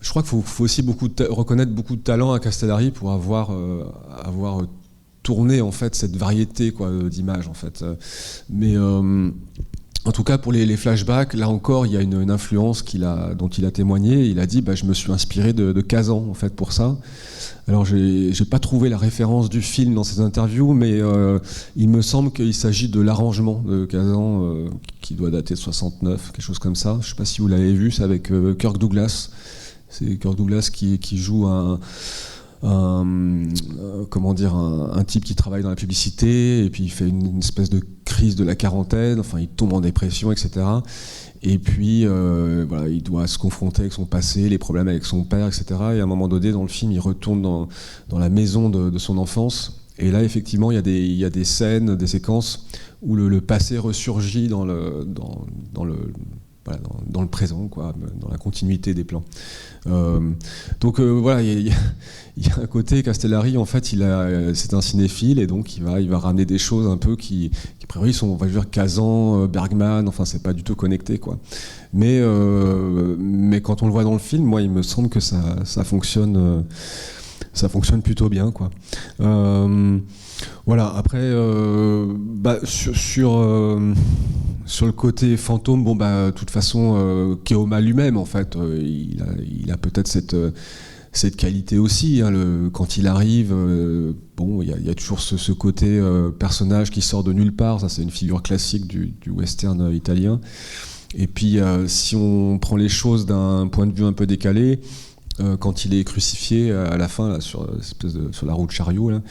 Je crois qu'il faut aussi reconnaître beaucoup de talent à Castellari pour avoir tourné en fait cette variété, quoi, d'images, en fait. Mais En tout cas, pour les flashbacks, là encore, il y a une influence dont il a témoigné. Il a dit je me suis inspiré de Kazan, en fait, pour ça. Alors, j'ai pas trouvé la référence du film dans ces interviews, mais il me semble qu'il s'agit de l'arrangement de Kazan, qui doit dater de 69, quelque chose comme ça. Je ne sais pas si vous l'avez vu, c'est avec Kirk Douglas. C'est Kirk Douglas qui joue un type qui travaille dans la publicité, et puis il fait une espèce de crise de la quarantaine, enfin il tombe en dépression, etc. Et puis voilà, il doit se confronter avec son passé, les problèmes avec son père, etc. Et à un moment donné dans le film, il retourne dans la maison de son enfance. Et là, effectivement, il y a des scènes, des séquences où le passé ressurgit dans le présent, quoi, dans la continuité des plans. Donc voilà, il y a un côté Castellari, en fait, c'est un cinéphile, et donc il va ramener des choses un peu qui a priori sont, on va dire, Kazan, Bergman, enfin c'est pas du tout connecté, quoi. Mais quand on le voit dans le film, moi il me semble que ça fonctionne plutôt bien, quoi. Voilà, après sur le côté fantôme, de toute façon, Keoma lui-même, en fait, il a peut-être cette qualité aussi, hein, quand il arrive, il y a toujours ce côté personnage qui sort de nulle part. Ça, c'est une figure classique du western italien. Et puis, si on prend les choses d'un point de vue un peu décalé, quand il est crucifié à la fin là, sur la roue de chariot, là,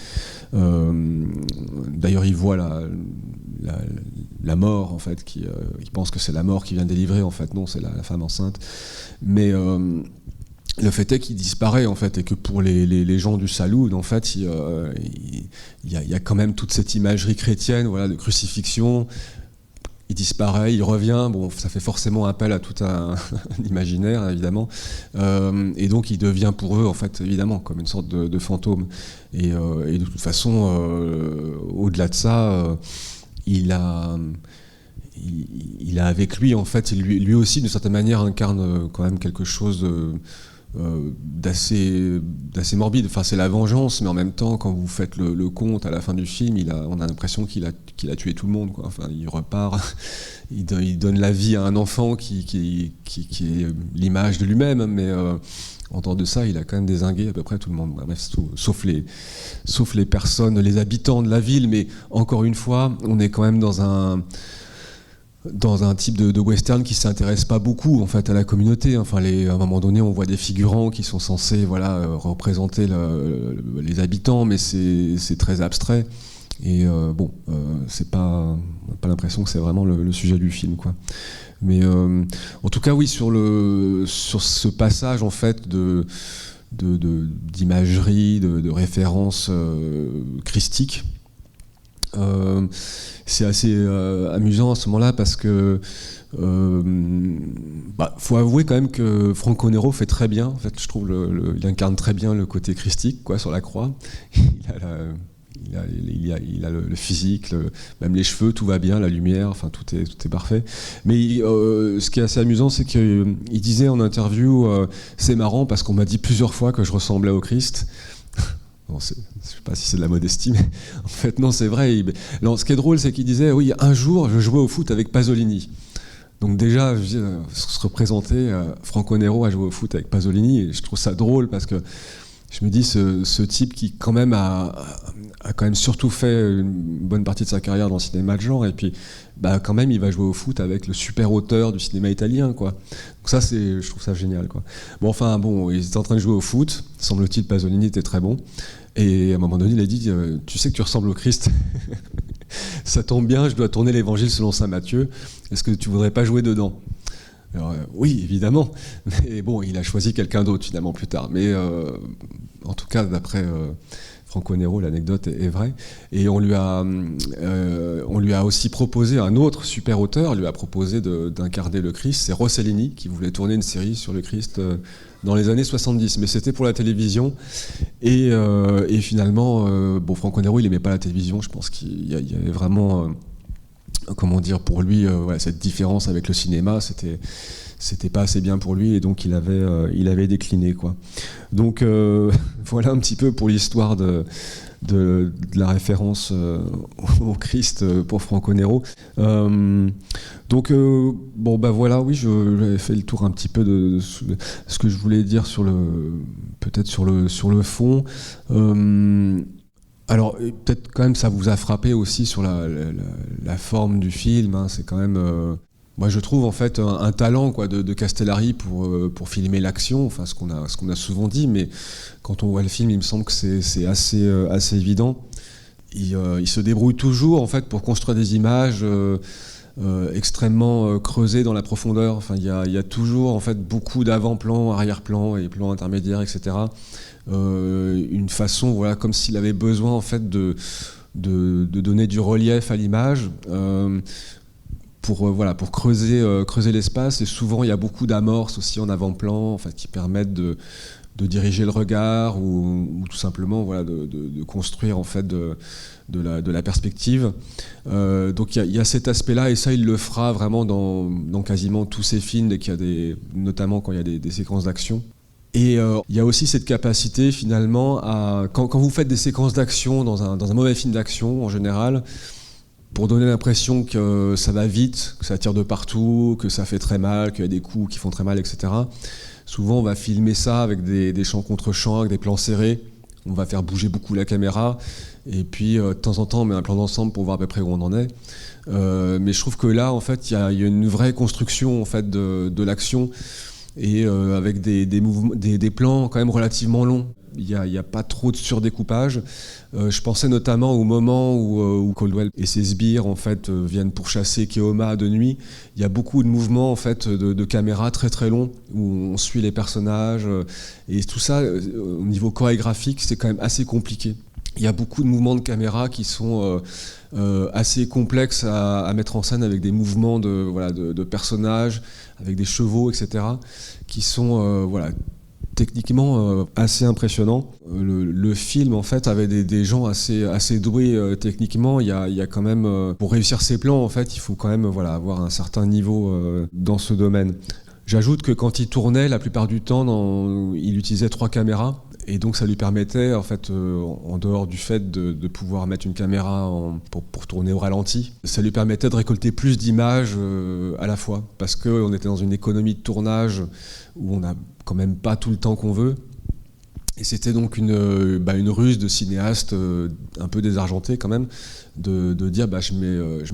d'ailleurs il voit la mort, en fait, il pense que c'est la mort qui vient délivrer, en fait non, c'est la femme enceinte, mais le fait est qu'il disparaît, en fait, et que pour les gens du saloon, en fait, il y a quand même toute cette imagerie chrétienne, voilà, de crucifixion. Il disparaît, il revient, ça fait forcément appel à tout un imaginaire, évidemment, et donc il devient pour eux, en fait, évidemment, comme une sorte de fantôme. Et de toute façon, au-delà de ça, il a avec lui, en fait, lui aussi, d'une certaine manière, incarne quand même quelque chose d'assez morbide. Enfin, c'est la vengeance, mais en même temps, quand vous faites le compte à la fin du film, on a l'impression qu'il a tué tout le monde, quoi. Enfin, il repart, il donne la vie à un enfant qui est l'image de lui-même, mais en dehors de ça, il a quand même dézingué à peu près tout le monde. Bref, sauf les personnes, les habitants de la ville, mais encore une fois, on est quand même dans un type de western qui ne s'intéresse pas beaucoup, en fait, à la communauté. Enfin, à un moment donné, on voit des figurants qui sont censés représenter les habitants, mais c'est très abstrait. Et c'est pas l'impression que c'est vraiment le sujet du film, quoi. Mais en tout cas, oui, sur ce passage, en fait, d'imagerie, de références christiques, c'est assez amusant à ce moment-là, parce que faut avouer quand même que Franco Nero fait très bien, en fait, je trouve il incarne très bien le côté christique, quoi, sur la croix. Il a le physique, même les cheveux, tout va bien, la lumière, enfin tout est parfait. Mais ce qui est assez amusant, c'est qu'il disait en interview, c'est marrant parce qu'on m'a dit plusieurs fois que je ressemblais au Christ. Bon, je ne sais pas si c'est de la modestie, mais en fait non, c'est vrai. Ce qui est drôle, c'est qu'il disait, oui, un jour je jouais au foot avec Pasolini. Donc déjà, se représenter, Franco Nero a joué au foot avec Pasolini, et je trouve ça drôle parce que je me dis, ce type qui quand même a quand même surtout fait une bonne partie de sa carrière dans le cinéma de genre, et puis quand même il va jouer au foot avec le super auteur du cinéma italien, quoi. Donc ça, je trouve ça génial, quoi. Ils étaient en train de jouer au foot, semble-t-il. Pasolini était très bon, et à un moment donné il a dit, tu sais que tu ressembles au Christ. Ça tombe bien, je dois tourner l'évangile selon saint Matthieu, est-ce que tu voudrais pas jouer dedans? Alors, oui, évidemment, mais il a choisi quelqu'un d'autre finalement plus tard. Mais en tout cas, d'après Franco Nero, l'anecdote est vraie. Et on lui a aussi proposé, un autre super auteur lui a proposé d'incarner le Christ. C'est Rossellini qui voulait tourner une série sur le Christ dans les années 70, mais c'était pour la télévision. Et finalement, Franco Nero, il n'aimait pas la télévision. Je pense qu'il y avait vraiment... pour lui, cette différence avec le cinéma, c'était c'était pas assez bien pour lui et donc il avait décliné, quoi. Donc voilà un petit peu pour l'histoire de la référence au Christ pour Franco Nero. Donc bon bah voilà, oui, j'avais fait le tour un petit peu de ce que je voulais dire peut-être sur le fond. Alors peut-être quand même ça vous a frappé aussi sur la forme du film, hein. C'est quand même moi je trouve en fait un talent, quoi, de Castellari pour filmer l'action, enfin ce qu'on a souvent dit, mais quand on voit le film, il me semble que c'est assez évident. Il se débrouille toujours en fait pour construire des images extrêmement creusées dans la profondeur. Enfin, il y a toujours en fait beaucoup d'avant-plan, arrière-plan et plans intermédiaires, etc. Une façon, voilà, comme s'il avait besoin en fait de donner du relief à l'image. Pour creuser l'espace, et souvent il y a beaucoup d'amorces aussi en avant-plan, en fait, qui permettent de diriger le regard ou tout simplement, voilà, de construire en fait de la perspective. Donc il y a cet aspect-là, et ça il le fera vraiment dans quasiment tous ses films, notamment quand il y a des séquences d'action. Et il y a aussi cette capacité finalement quand vous faites des séquences d'action dans un mauvais film d'action en général, pour donner l'impression que ça va vite, que ça tire de partout, que ça fait très mal, qu'il y a des coups qui font très mal, etc. Souvent, on va filmer ça avec des champs contre champs, avec des plans serrés. On va faire bouger beaucoup la caméra. Et puis, de temps en temps, on met un plan d'ensemble pour voir à peu près où on en est. Mais je trouve que là, en fait, il y a une vraie construction en fait, de l'action, et avec des plans quand même relativement longs. Il n'y a pas trop de surdécoupage. Je pensais notamment au moment où Caldwell et ses sbires en fait, viennent pourchasser Keoma de nuit. Il y a beaucoup de mouvements en fait, de caméra très très longs où on suit les personnages. Et tout ça, au niveau chorégraphique, c'est quand même assez compliqué. Il y a beaucoup de mouvements de caméra qui sont assez complexes à mettre en scène, avec des mouvements de personnages, avec des chevaux, etc., qui sont techniquement assez impressionnant. Le film en fait avait des gens assez doués techniquement. Il y a quand même pour réussir ces plans en fait, il faut quand même avoir un certain niveau dans ce domaine. J'ajoute que quand il tournait, la plupart du temps, il utilisait 3 caméras. Et donc ça lui permettait, en fait, en dehors du fait de pouvoir mettre une caméra pour tourner au ralenti, ça lui permettait de récolter plus d'images à la fois. Parce qu'on était dans une économie de tournage où on n'a quand même pas tout le temps qu'on veut. Et c'était donc une ruse de cinéaste un peu désargenté quand même, de dire je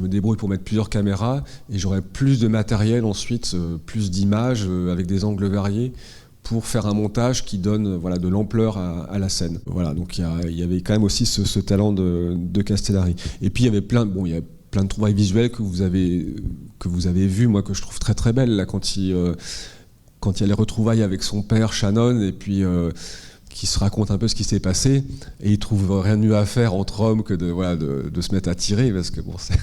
me débrouille pour mettre plusieurs caméras et j'aurai plus de matériel ensuite, plus d'images avec des angles variés, pour faire un montage qui donne de l'ampleur à la scène. Voilà, donc il y avait quand même aussi ce talent de Castellari. Et puis il y a plein de trouvailles visuelles que vous avez vues, moi, que je trouve très très belles, là, quand il y a les retrouvailles avec son père, Shannon, et puis qui se raconte un peu ce qui s'est passé, et il trouve rien de mieux à faire entre hommes que de se mettre à tirer, parce que bon, c'est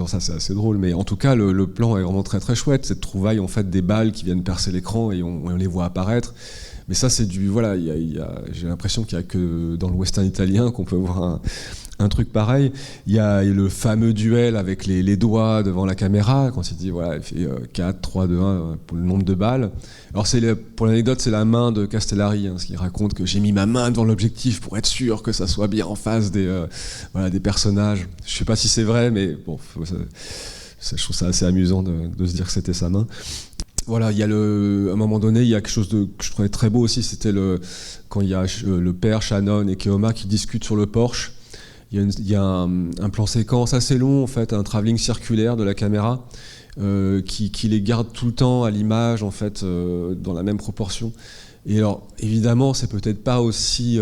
ça c'est assez drôle, mais en tout cas le plan est vraiment très très chouette, cette trouvaille en fait des balles qui viennent percer l'écran et on les voit apparaître. Mais ça c'est j'ai l'impression qu'il n'y a que dans le western italien qu'on peut voir un truc pareil. Il y a le fameux duel avec les doigts devant la caméra, quand il dit il fait 4, 3, 2, 1 pour le nombre de balles. Alors pour l'anecdote, c'est la main de Castellari, ce qui raconte que j'ai mis ma main devant l'objectif pour être sûr que ça soit bien en face des personnages. Je sais pas si c'est vrai, mais bon, je trouve ça assez amusant de se dire que c'était sa main. Voilà, il y a à un moment donné, il y a quelque chose que je trouvais très beau aussi, c'était quand il y a le père, Shannon et Keoma qui discutent sur le porche. Il y a un plan séquence assez long, en fait, un travelling circulaire de la caméra qui les garde tout le temps à l'image, en fait, dans la même proportion. Et alors, évidemment, c'est peut-être pas aussi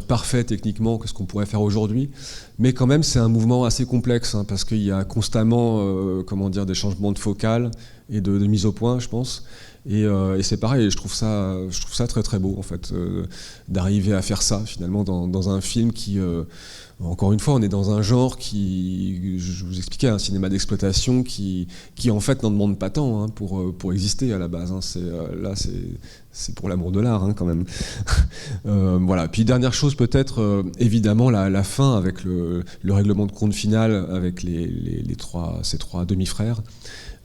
parfait techniquement que ce qu'on pourrait faire aujourd'hui, mais quand même, c'est un mouvement assez complexe, parce qu'il y a constamment des changements de focale et de mise au point, je pense. Et c'est pareil, je trouve ça très très beau en fait, d'arriver à faire ça finalement dans un film qui Encore une fois, on est dans un genre qui, je vous expliquais, un cinéma d'exploitation qui en fait n'en demande pas tant hein, pour exister à la base. Hein. C'est pour l'amour de l'art hein, quand même. Voilà. Puis dernière chose peut-être, évidemment la fin avec le règlement de compte final avec ces trois demi-frères.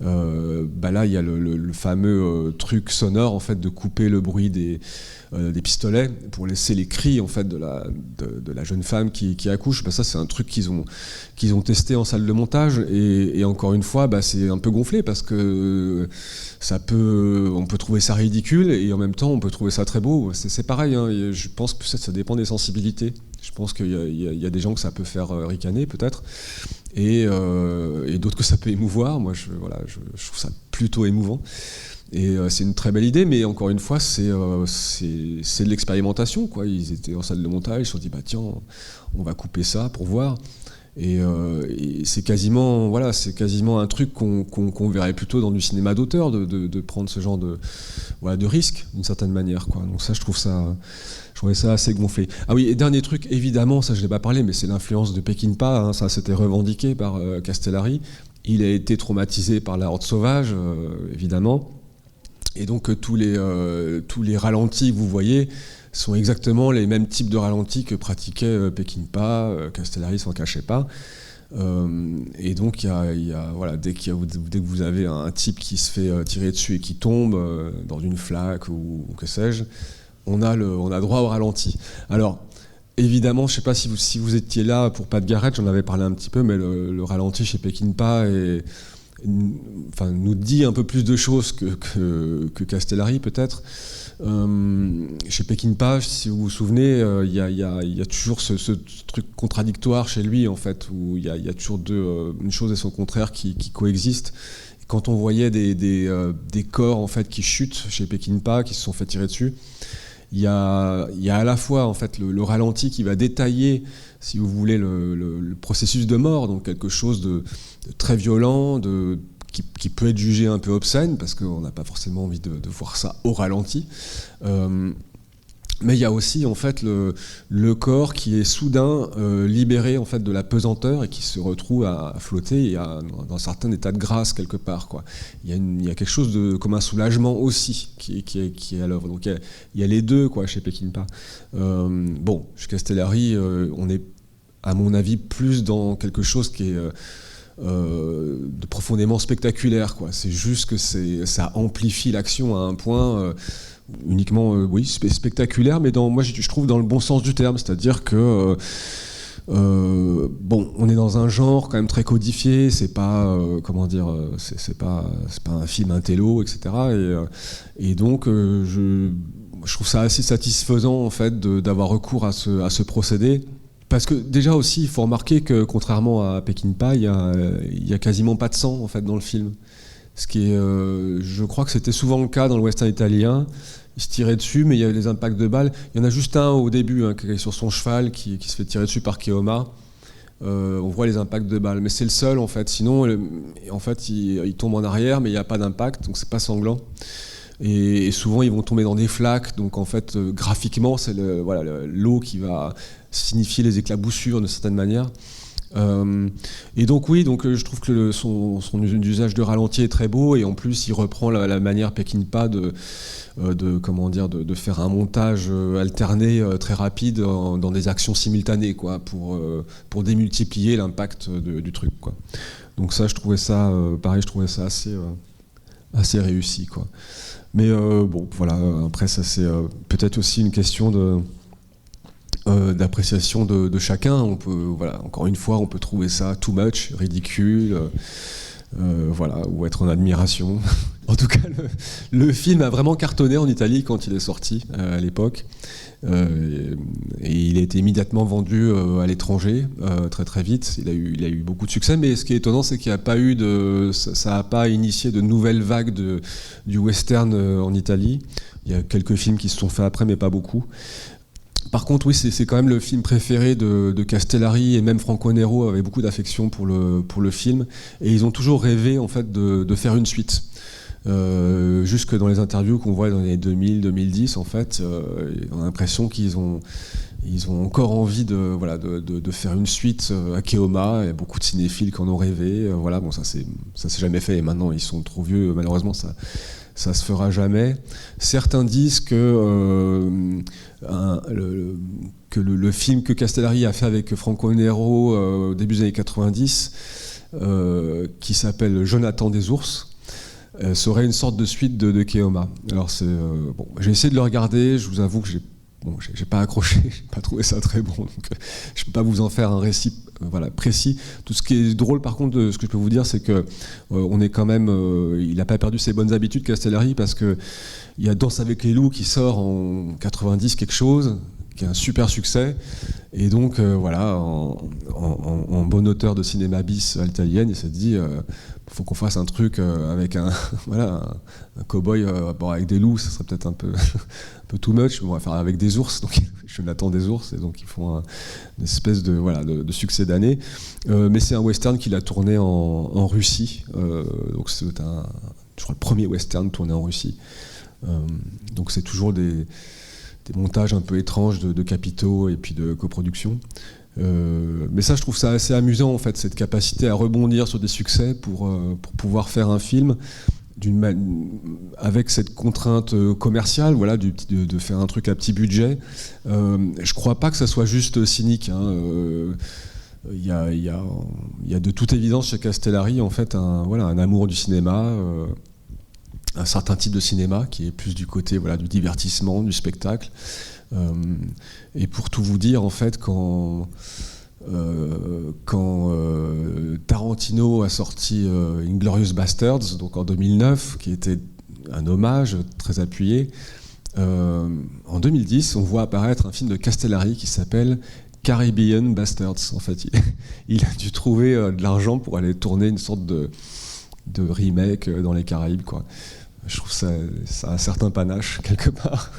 Là il y a le fameux truc sonore en fait de couper le bruit des pistolets pour laisser les cris en fait de la jeune femme qui accouche. Ça c'est un truc qu'ils ont testé en salle de montage et encore une fois c'est un peu gonflé parce que on peut trouver ça ridicule et en même temps on peut trouver ça très beau. C'est pareil hein, je pense que ça dépend des sensibilités. Je pense qu'il y a des gens que ça peut faire ricaner peut-être et d'autres que ça peut émouvoir. Moi je trouve ça plutôt émouvant. Et c'est une très belle idée, mais encore une fois, c'est de l'expérimentation, quoi. Ils étaient en salle de montage, ils se sont dit, tiens, on va couper ça pour voir. Et c'est quasiment un truc qu'on verrait plutôt dans du cinéma d'auteur, de prendre ce genre de risque, d'une certaine manière, quoi. Donc ça, je trouvais ça assez gonflé. Ah oui, et dernier truc, évidemment, ça je ne l'ai pas parlé, mais c'est l'influence de Peckinpah, hein, ça c'était revendiqué par Castellari. Il a été traumatisé par la Horde sauvage, évidemment. Et donc tous les ralentis que vous voyez sont exactement les mêmes types de ralentis que pratiquait Peckinpah, Castellari s'en cachait pas. Et donc dès que vous avez un type qui se fait tirer dessus et qui tombe dans une flaque ou que sais-je, on a droit au ralenti. Alors évidemment, je ne sais pas si vous étiez là pour Pas de Garrett, j'en avais parlé un petit peu, mais le ralenti chez Peckinpah nous dit un peu plus de choses que Castellari peut-être. Chez Peckinpah, si vous vous souvenez, il y a toujours ce truc contradictoire chez lui en fait, où il y a toujours une chose et son contraire qui coexistent. Et quand on voyait des corps en fait qui chutent chez Peckinpah, qui se sont fait tirer dessus, il y a à la fois en fait le ralenti qui va détailler, si vous voulez, le processus de mort, donc quelque chose de très violent, qui peut être jugé un peu obscène, parce qu'on n'a pas forcément envie de voir ça au ralenti. Mais il y a aussi en fait le corps qui est soudain libéré en fait de la pesanteur et qui se retrouve à flotter et dans un certain état de grâce quelque part, quoi. Il y a quelque chose comme un soulagement aussi qui est à l'œuvre. Donc il y a les deux, quoi, chez Peckinpah. Chez Castellari, on est à mon avis plus dans quelque chose qui est de profondément spectaculaire, quoi. C'est juste que ça amplifie l'action à un point uniquement spectaculaire, mais moi je trouve dans le bon sens du terme, c'est-à-dire que on est dans un genre quand même très codifié, c'est pas c'est pas un film intello, etc. Et donc je trouve ça assez satisfaisant en fait d'avoir recours à ce procédé. Parce que déjà aussi, il faut remarquer que contrairement à Peckinpah, il y a quasiment pas de sang en fait dans le film. Ce qui est, je crois que c'était souvent le cas dans le western italien. Il se tirait dessus, mais il y a des impacts de balles. Il y en a juste un au début, qui est sur son cheval, qui se fait tirer dessus par Keoma. On voit les impacts de balles, mais c'est le seul en fait. Sinon, il tombe en arrière, mais il n'y a pas d'impact, donc c'est pas sanglant. Et souvent, ils vont tomber dans des flaques. Donc en fait, graphiquement, c'est l'eau qui va signifier les éclaboussures d'une certaine manière. Et donc je trouve que son usage de ralenti est très beau, et en plus il reprend la manière Peckinpah de faire un montage alterné très rapide dans des actions simultanées, quoi, pour démultiplier l'impact du truc, quoi. Donc ça, je trouvais ça assez réussi, quoi. Mais après ça c'est peut-être aussi une question d'appréciation de chacun. Encore une fois, on peut trouver ça too much, ridicule, ou être en admiration. En tout cas, le film a vraiment cartonné en Italie quand il est sorti à l'époque, et il a été immédiatement vendu à l'étranger très très vite. Il a eu beaucoup de succès, mais ce qui est étonnant, c'est qu'il n'y a pas eu ça n'a pas initié de nouvelles vagues du western en Italie. Il y a quelques films qui se sont faits après, mais pas beaucoup. Par contre, oui, c'est quand même le film préféré de Castellari, et même Franco Nero avait beaucoup d'affection pour le film, et ils ont toujours rêvé en fait de faire une suite. Jusque dans les interviews qu'on voit dans les années 2000-2010, en fait, on a l'impression qu'ils ont encore envie de faire une suite à Keoma. Il y a beaucoup de cinéphiles qui en ont rêvé. Voilà, bon, ça s'est jamais fait, et maintenant ils sont trop vieux, malheureusement ça se fera jamais. Certains disent que le film que Castellari a fait avec Franco Nero au début des années 90, qui s'appelle Jonathan des ours, serait une sorte de suite de Keoma. Alors bon, j'ai essayé de le regarder, je vous avoue que j'ai pas accroché, j'ai pas trouvé ça très bon, donc je peux pas vous en faire un récit précis. Tout ce qui est drôle, par contre, ce que je peux vous dire, c'est que on est quand même, il a pas perdu ses bonnes habitudes, Castellari, parce que il y a Danse avec les loups qui sort en 90 quelque chose, qui est un super succès, et donc en bon auteur de cinéma bis à l'italienne, il s'est dit faut qu'on fasse un truc avec un cow-boy avec des loups, ça serait peut-être un peu too much, mais on va faire avec des ours, donc Jonathan des ours, et donc ils font une espèce de succès d'année. Mais c'est un western qu'il a tourné en Russie, donc c'est je crois le premier western tourné en Russie. Donc c'est toujours des montages un peu étranges de capitaux et puis de coproduction. Mais ça, je trouve ça assez amusant, en fait, cette capacité à rebondir sur des succès pour pouvoir faire un film avec cette contrainte commerciale, de faire un truc à petit budget. Je crois pas que ça soit juste cynique. Il y a de toute évidence chez Castellari, en fait, un amour du cinéma, un certain type de cinéma qui est plus du côté du divertissement, du spectacle. Et pour tout vous dire, en fait, quand Tarantino a sorti Inglourious Basterds, donc en 2009, qui était un hommage très appuyé, en 2010, on voit apparaître un film de Castellari qui s'appelle Caribbean Bastards. En fait, il a dû trouver de l'argent pour aller tourner une sorte de remake dans les Caraïbes, quoi. Je trouve ça a un certain panache quelque part.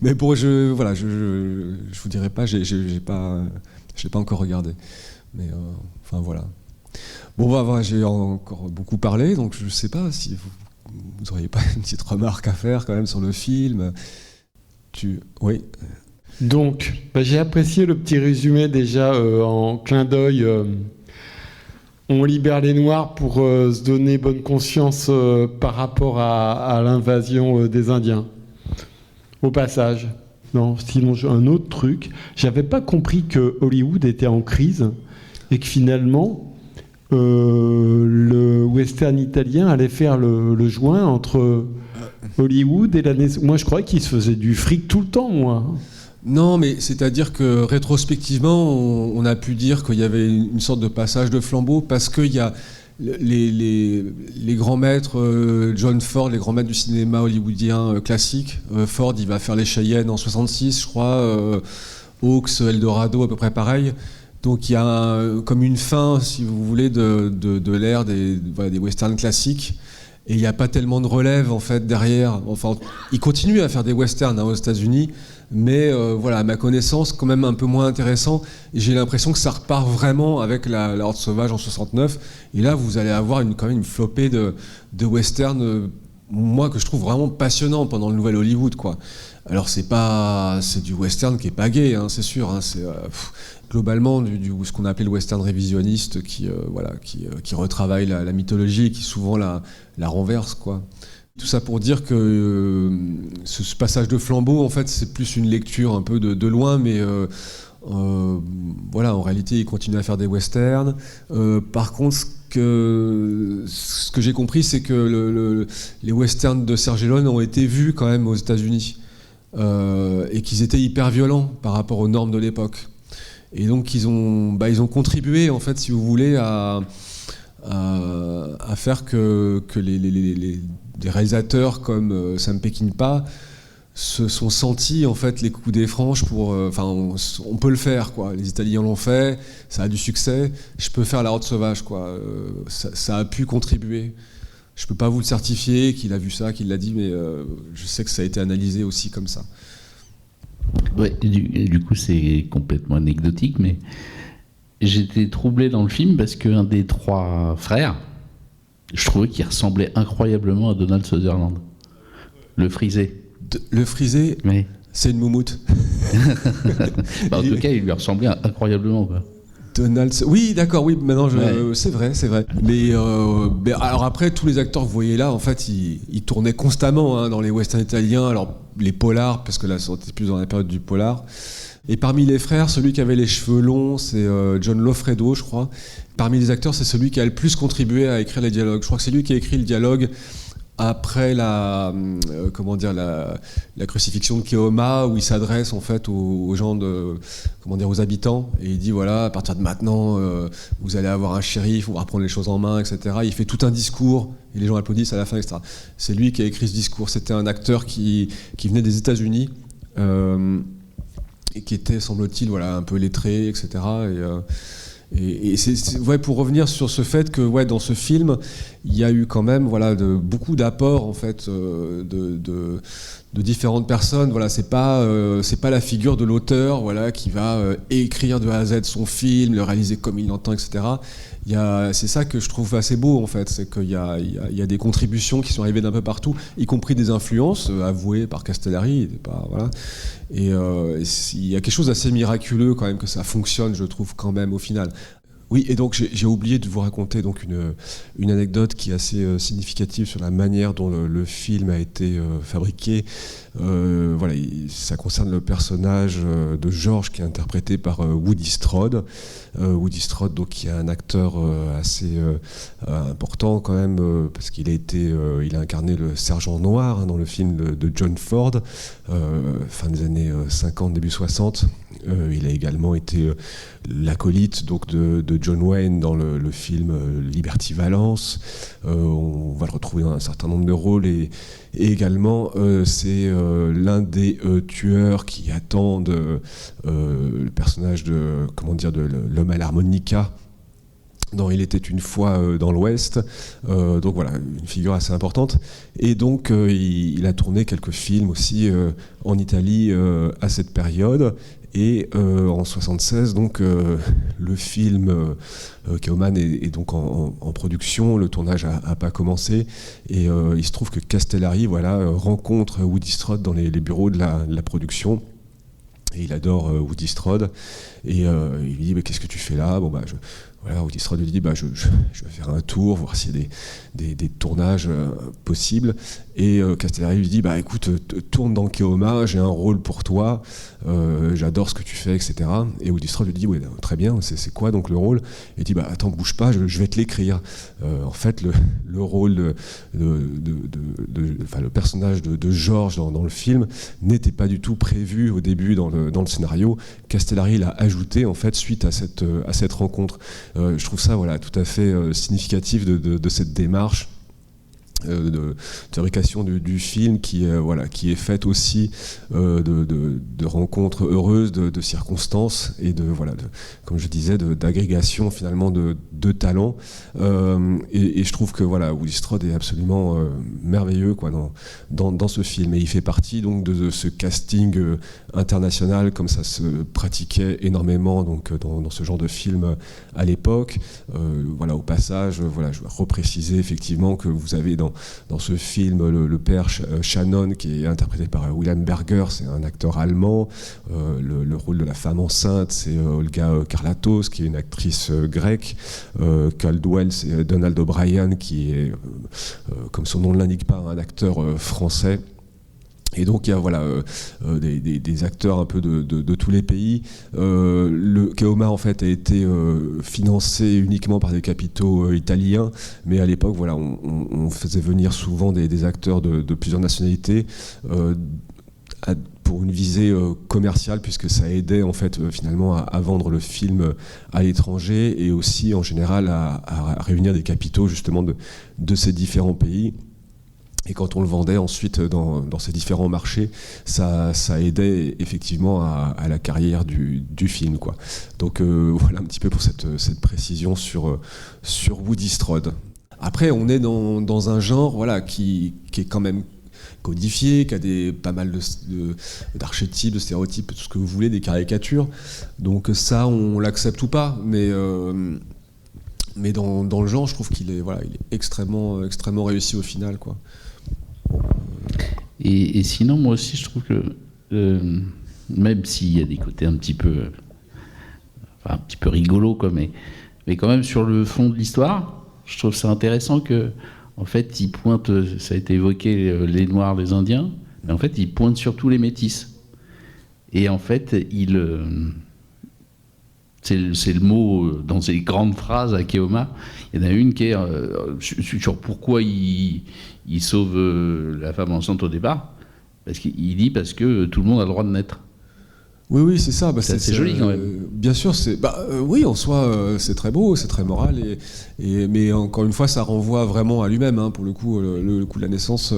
Mais bon, je vous dirai pas, je l'ai pas encore regardé. Mais voilà. Bon, j'ai encore beaucoup parlé, donc je sais pas si vous auriez pas une petite remarque à faire quand même sur le film. Oui. Donc, j'ai apprécié le petit résumé déjà en clin d'œil. On libère les Noirs pour se donner bonne conscience par rapport à l'invasion des Indiens. Au passage. Non, sinon, un autre truc. J'avais pas compris que Hollywood était en crise et que finalement, le western italien allait faire le joint entre Hollywood et la... Moi, je croyais qu'il se faisait du fric tout le temps, moi. Non, mais c'est-à-dire que rétrospectivement, on a pu dire qu'il y avait une sorte de passage de flambeau, parce qu'il y a les grands maîtres, John Ford, les grands maîtres du cinéma hollywoodien classique. Ford, il va faire Les Cheyennes en 66, je crois. Hawks, Eldorado, à peu près pareil. Donc il y a comme une fin, si vous voulez, de l'ère des westerns classiques. Et il n'y a pas tellement de relève, en fait, derrière. Enfin, il continue à faire des westerns aux États-Unis, mais à ma connaissance, quand même un peu moins intéressant. Et j'ai l'impression que ça repart vraiment avec la Horde sauvage en 69. Et là, vous allez avoir quand même une flopée de westerns, moi, que je trouve vraiment passionnant pendant le nouvel Hollywood, quoi. Alors, c'est du western qui est pas gay, c'est sûr. C'est globalement ce qu'on a appelé le western révisionniste, qui retravaille la mythologie et qui souvent la renverse, quoi. Tout ça pour dire que ce passage de flambeau, en fait, c'est plus une lecture un peu de loin, mais en réalité, il continue à faire des westerns. Par contre, ce que j'ai compris, c'est que les westerns de Serge Leone ont été vus quand même aux États-Unis, et qu'ils étaient hyper violents par rapport aux normes de l'époque. Et donc ils ont contribué, en fait, si vous voulez, à faire que des réalisateurs comme Sam Peckinpah se sont sentis, en fait, les coups des franches pour... on peut le faire, quoi. Les Italiens l'ont fait, ça a du succès. Je peux faire la Horde sauvage, quoi. Ça a pu contribuer. Je peux pas vous le certifier, qu'il a vu ça, qu'il l'a dit, mais je sais que ça a été analysé aussi comme ça. Ouais, du coup, c'est complètement anecdotique, mais j'étais troublé dans le film parce qu'un des trois frères Je trouvais qu'il ressemblait incroyablement à Donald Sutherland. Le frisé. Le frisé, Oui. c'est une moumoute. En tout cas, il lui ressemblait incroyablement, quoi. Oui, d'accord, oui, maintenant, Ouais. c'est vrai. Mais alors après, tous les acteurs que vous voyez là, en fait, ils tournaient constamment dans les westerns italiens, alors les polars, parce que là, c'était plus dans la période du polar. Et parmi les frères, celui qui avait les cheveux longs, c'est John Loffredo, je crois. Parmi les acteurs, c'est celui qui a le plus contribué à écrire les dialogues. Je crois que c'est lui qui a écrit le dialogue après la crucifixion de Kéoma, où il s'adresse en fait aux gens aux habitants, et il dit voilà, à partir de maintenant, vous allez avoir un shérif, on va reprendre les choses en main, etc. Il fait tout un discours et les gens applaudissent à la fin, etc. C'est lui qui a écrit ce discours. C'était un acteur qui venait des États-Unis et qui était, semble-t-il, un peu lettré, etc. Et c'est pour revenir sur ce fait que dans ce film, il y a eu quand même beaucoup d'apports en fait de différentes personnes. C'est pas la figure de l'auteur qui va écrire de A à Z son film, le réaliser comme il l'entend, etc. C'est ça que je trouve assez beau en fait, c'est qu'il y a des contributions qui sont arrivées d'un peu partout, y compris des influences avouées par Castellari. Et il y a quelque chose d'assez miraculeux quand même que ça fonctionne, je trouve quand même au final. Oui, et donc j'ai oublié de vous raconter donc une anecdote qui est assez significative sur la manière dont le film a été fabriqué. Ça concerne le personnage de George qui est interprété par Woody Strode. Woody Strode, donc, qui est un acteur assez important quand même, parce qu'il a incarné le sergent noir dans le film de John Ford, fin des années 50, début 60. Il a également été l'acolyte donc de John Wayne dans le film Liberty Valance. On va le retrouver dans un certain nombre de rôles et également c'est l'un des tueurs qui attendent le personnage de l'homme à l'harmonica dans Il était une fois dans l'Ouest. Donc voilà, une figure assez importante. Et donc il a tourné quelques films aussi en Italie à cette période. Et en 76, donc, le film Kaufman est donc en production, le tournage n'a pas commencé, et il se trouve que Castellari rencontre Woody Strode dans les bureaux de la production, et il adore Woody Strode, et il lui dit « Qu'est-ce que tu fais là ?» Woody Strode lui dit je vais faire un tour, voir s'il y a des tournages possibles. Et Castellari lui dit écoute, tourne dans Keoma, j'ai un rôle pour toi, j'adore ce que tu fais, etc. Et Woody Strode lui dit très bien, c'est quoi donc le rôle? Et il dit attends, bouge pas, je vais te l'écrire. En fait, le rôle le personnage de George dans le film n'était pas du tout prévu au début dans le scénario. Castellari l'a ajouté en fait suite à cette rencontre. Je trouve ça tout à fait significatif de cette démarche de fabrication du film qui est faite aussi de rencontres heureuses, de circonstances et comme je disais, d'agrégation finalement de talents. Et je trouve que Woody Strode est absolument merveilleux dans ce film, et il fait partie donc de ce casting international comme ça se pratiquait énormément donc dans ce genre de film à l'époque. Au passage, je vais repréciser effectivement que vous avez dans ce film le père Shannon qui est interprété par William Berger, c'est un acteur allemand. Le rôle de la femme enceinte, c'est Olga Karlatos qui est une actrice grecque. Caldwell, c'est Donald O'Brien qui est, comme son nom ne l'indique pas, un acteur français. Et donc il y a des acteurs un peu de tous les pays. Le Keoma en fait a été financé uniquement par des capitaux italiens, mais à l'époque on faisait venir souvent des acteurs de plusieurs nationalités pour une visée commerciale, puisque ça aidait en fait finalement à vendre le film à l'étranger, et aussi en général à réunir des capitaux justement de ces différents pays. Et quand on le vendait ensuite dans ces différents marchés, ça aidait effectivement à la carrière du film, quoi. Donc voilà un petit peu pour cette précision sur Woody Strode. Après, on est dans un genre qui est quand même codifié, qui a pas mal d'archétypes, de stéréotypes, tout ce que vous voulez, des caricatures. Donc ça, on l'accepte ou pas, mais Mais dans le genre, je trouve qu'il est, voilà, il est extrêmement réussi au final, quoi. Et sinon, moi aussi, je trouve que même s'il y a des côtés un petit peu rigolos, quoi, mais quand même sur le fond de l'histoire, je trouve ça intéressant que, en fait, il pointe, ça a été évoqué, les Noirs, les Indiens, mais en fait, il pointe surtout les Métis. Et en fait, c'est le mot dans ces grandes phrases à Keoma. Il y en a une qui est sur pourquoi il sauve la femme enceinte au départ. Parce qu'il dit parce que tout le monde a le droit de naître. Oui, c'est ça. C'est joli quand même. Bien sûr, oui, en soi, c'est très beau, c'est très moral, mais encore une fois, ça renvoie vraiment à lui-même, hein, pour le coup, le coup de la naissance.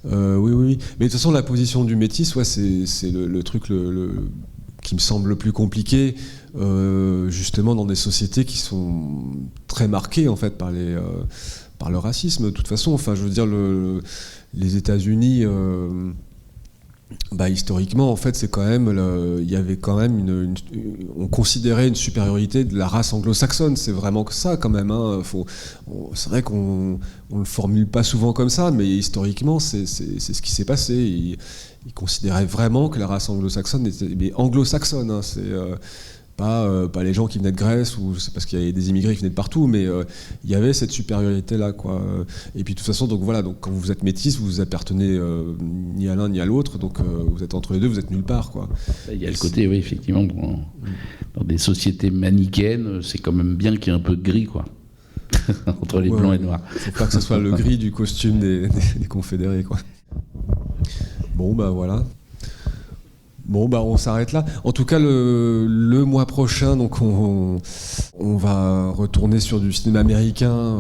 Oui. Mais de toute façon, la position du métis, ouais, c'est le truc qui me semble le plus compliqué, justement dans des sociétés qui sont très marquées en fait par le racisme. De toute façon, enfin, je veux dire, les États-Unis. Historiquement, en fait, c'est quand même, il y avait quand même on considérait une supériorité de la race anglo-saxonne. C'est vraiment que ça, quand même. Hein. C'est vrai qu'on le formule pas souvent comme ça, mais historiquement, c'est ce qui s'est passé. Ils considéraient vraiment que la race anglo-saxonne était anglo-saxonne. Hein. C'est pas les gens qui venaient de Grèce, ou c'est parce qu'il y avait des immigrés qui venaient de partout, mais il y avait cette supériorité-là, quoi. Et puis de toute façon, donc voilà, donc quand vous êtes métis, vous appartenez ni à l'un ni à l'autre, donc vous êtes entre les deux, vous êtes nulle part, quoi. Il y a le côté, oui, effectivement, dans des sociétés manichéennes, c'est quand même bien qu'il y ait un peu de gris, quoi, entre les blancs et noirs. Faut pas que ce soit le gris du costume des confédérés, quoi. Bon, voilà. Bon, on s'arrête là. En tout cas, le mois prochain, donc on va retourner sur du cinéma américain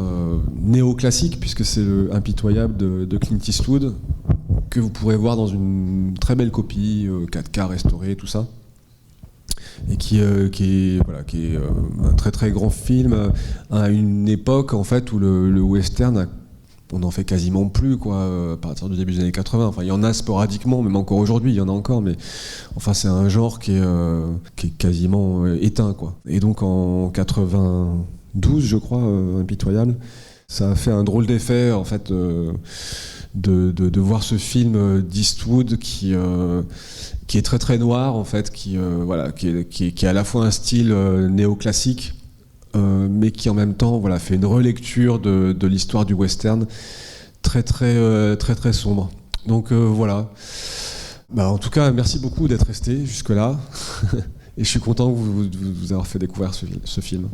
néoclassique, puisque c'est le Impitoyable de Clint Eastwood, que vous pourrez voir dans une très belle copie, 4K restaurée, tout ça. Et qui est un très très grand film à une époque en fait où le western on n'en fait quasiment plus, quoi, à partir du début des années 80. Enfin, il y en a sporadiquement, même encore aujourd'hui, il y en a encore, mais enfin, c'est un genre qui est quasiment éteint, quoi. Et donc en 92, je crois, Impitoyable, ça a fait un drôle d'effet, en fait, de voir ce film d'Eastwood qui est très très noir, en fait, qui est à la fois un style néoclassique, mais qui en même temps fait une relecture de l'histoire du western très très sombre. Donc voilà. En tout cas, merci beaucoup d'être resté jusque-là. Et je suis content de vous avoir fait découvrir ce film.